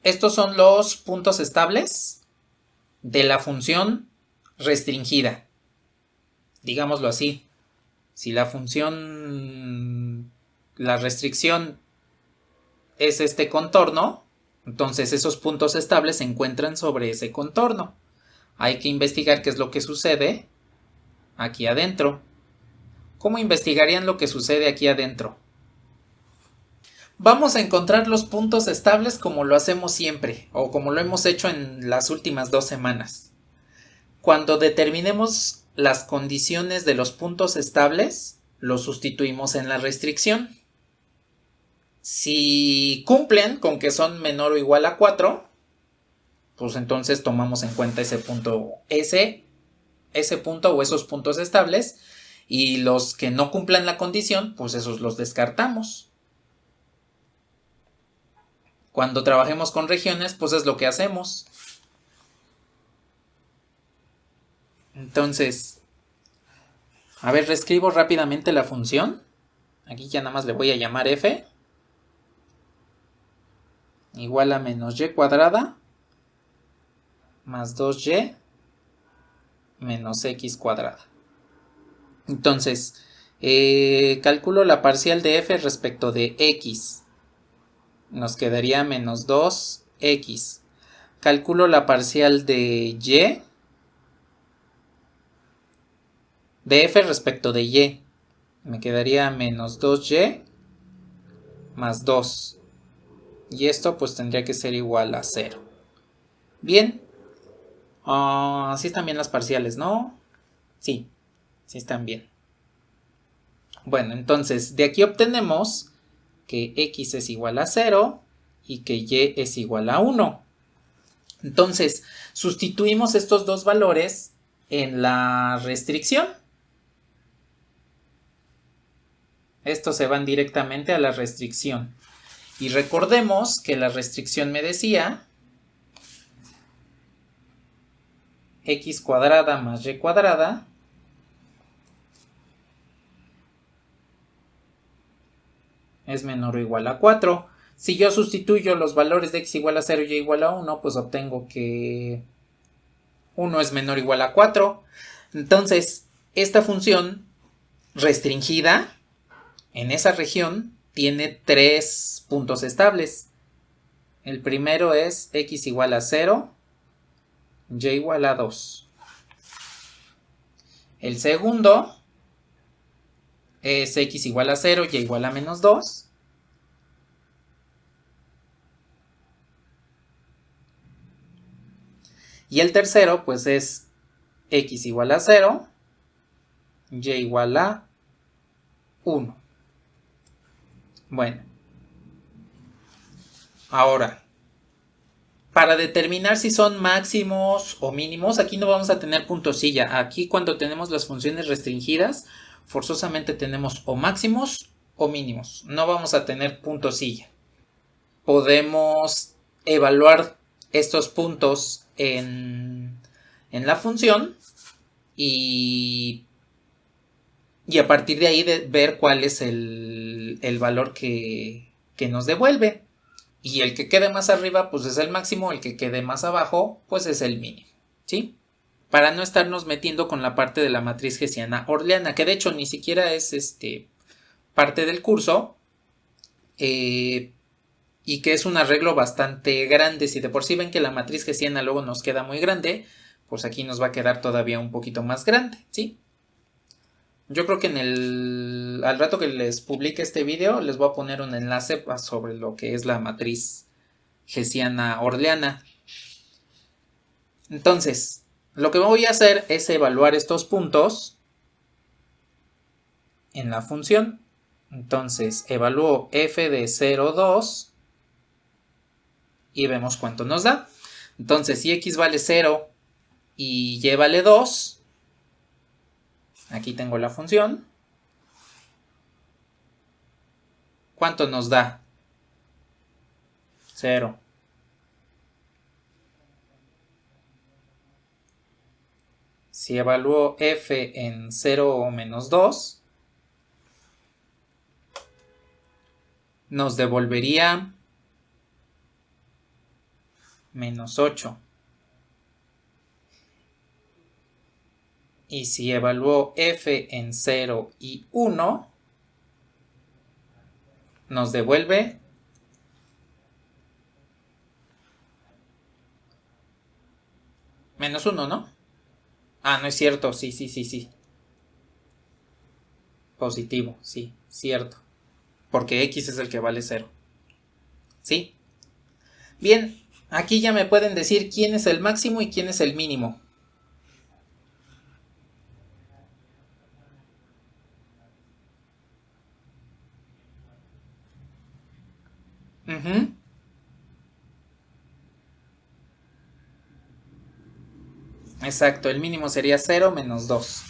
Speaker 1: Estos son los puntos estables de la función restringida. Digámoslo así. Si la restricción es este contorno, entonces esos puntos estables se encuentran sobre ese contorno. Hay que investigar qué es lo que sucede aquí adentro. ¿Cómo investigarían lo que sucede aquí adentro? Vamos a encontrar los puntos estables como lo hacemos siempre, o como lo hemos hecho en las últimas 2 semanas. Cuando determinemos las condiciones de los puntos estables, los sustituimos en la restricción. Si cumplen con que son menor o igual a 4, pues entonces tomamos en cuenta ese punto o esos puntos estables, y los que no cumplan la condición, pues esos los descartamos. Cuando trabajemos con regiones, pues es lo que hacemos. Entonces, a ver, reescribo rápidamente la función. Aquí ya nada más le voy a llamar f. Igual a menos y cuadrada más 2y menos x cuadrada. Entonces, calculo la parcial de f respecto de x. Nos quedaría menos 2x. Calculo la parcial de y. De f respecto de y. Me quedaría menos 2y más 2. Y esto pues tendría que ser igual a 0. Bien. Así están bien las parciales, ¿no? Sí, sí están bien. Bueno, entonces de aquí obtenemos que x es igual a 0 y que y es igual a 1. Entonces, sustituimos estos dos valores en la restricción. Estos se van directamente a la restricción. Y recordemos que la restricción me decía x cuadrada más y cuadrada es menor o igual a 4. Si yo sustituyo los valores de x igual a 0 y y igual a 1, pues obtengo que 1 es menor o igual a 4. Entonces, esta función restringida en esa región tiene 3 puntos estables. El primero es x igual a 0, y igual a 2. El segundo es x igual a 0, y igual a menos 2. Y el tercero pues es x igual a 0, y igual a 1. Bueno, ahora, para determinar si son máximos o mínimos, aquí no vamos a tener puntosilla. Aquí cuando tenemos las funciones restringidas, forzosamente tenemos o máximos o mínimos. No vamos a tener puntosilla. Podemos evaluar estos puntos en la función y a partir de ahí ver cuál es el valor que nos devuelve. Y el que quede más arriba pues es el máximo, el que quede más abajo pues es el mínimo, ¿sí? Para no estarnos metiendo con la parte de la matriz hessiana orleana, que de hecho ni siquiera es parte del curso, y que es un arreglo bastante grande. Si de por sí ven que la matriz hessiana luego nos queda muy grande, pues aquí nos va a quedar todavía un poquito más grande, ¿sí? Yo creo que al rato que les publique este video les voy a poner un enlace sobre lo que es la matriz hessiana orleana. Entonces, lo que voy a hacer es evaluar estos puntos en la función. Entonces, evalúo f de 0, 2 y vemos cuánto nos da. Entonces, si x vale 0 y y vale 2, aquí tengo la función. ¿Cuánto nos da? 0. Si evalúo f en 0 o menos 2, nos devolvería menos 8. Y si evalúo f en 0 y 1, nos devuelve menos 1, ¿no? Ah, no es cierto, sí. Positivo, sí, cierto. Porque x es el que vale 0. ¿Sí? Bien, aquí ya me pueden decir quién es el máximo y quién es el mínimo. Exacto, el mínimo sería 0 menos 2.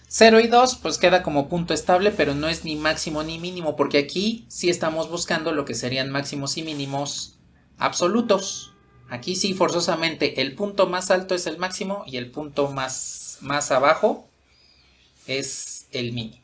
Speaker 1: 0 y 2 pues queda como punto estable, pero no es ni máximo ni mínimo, porque aquí sí estamos buscando lo que serían máximos y mínimos absolutos. Aquí sí forzosamente el punto más alto es el máximo y el punto más abajo es el mínimo.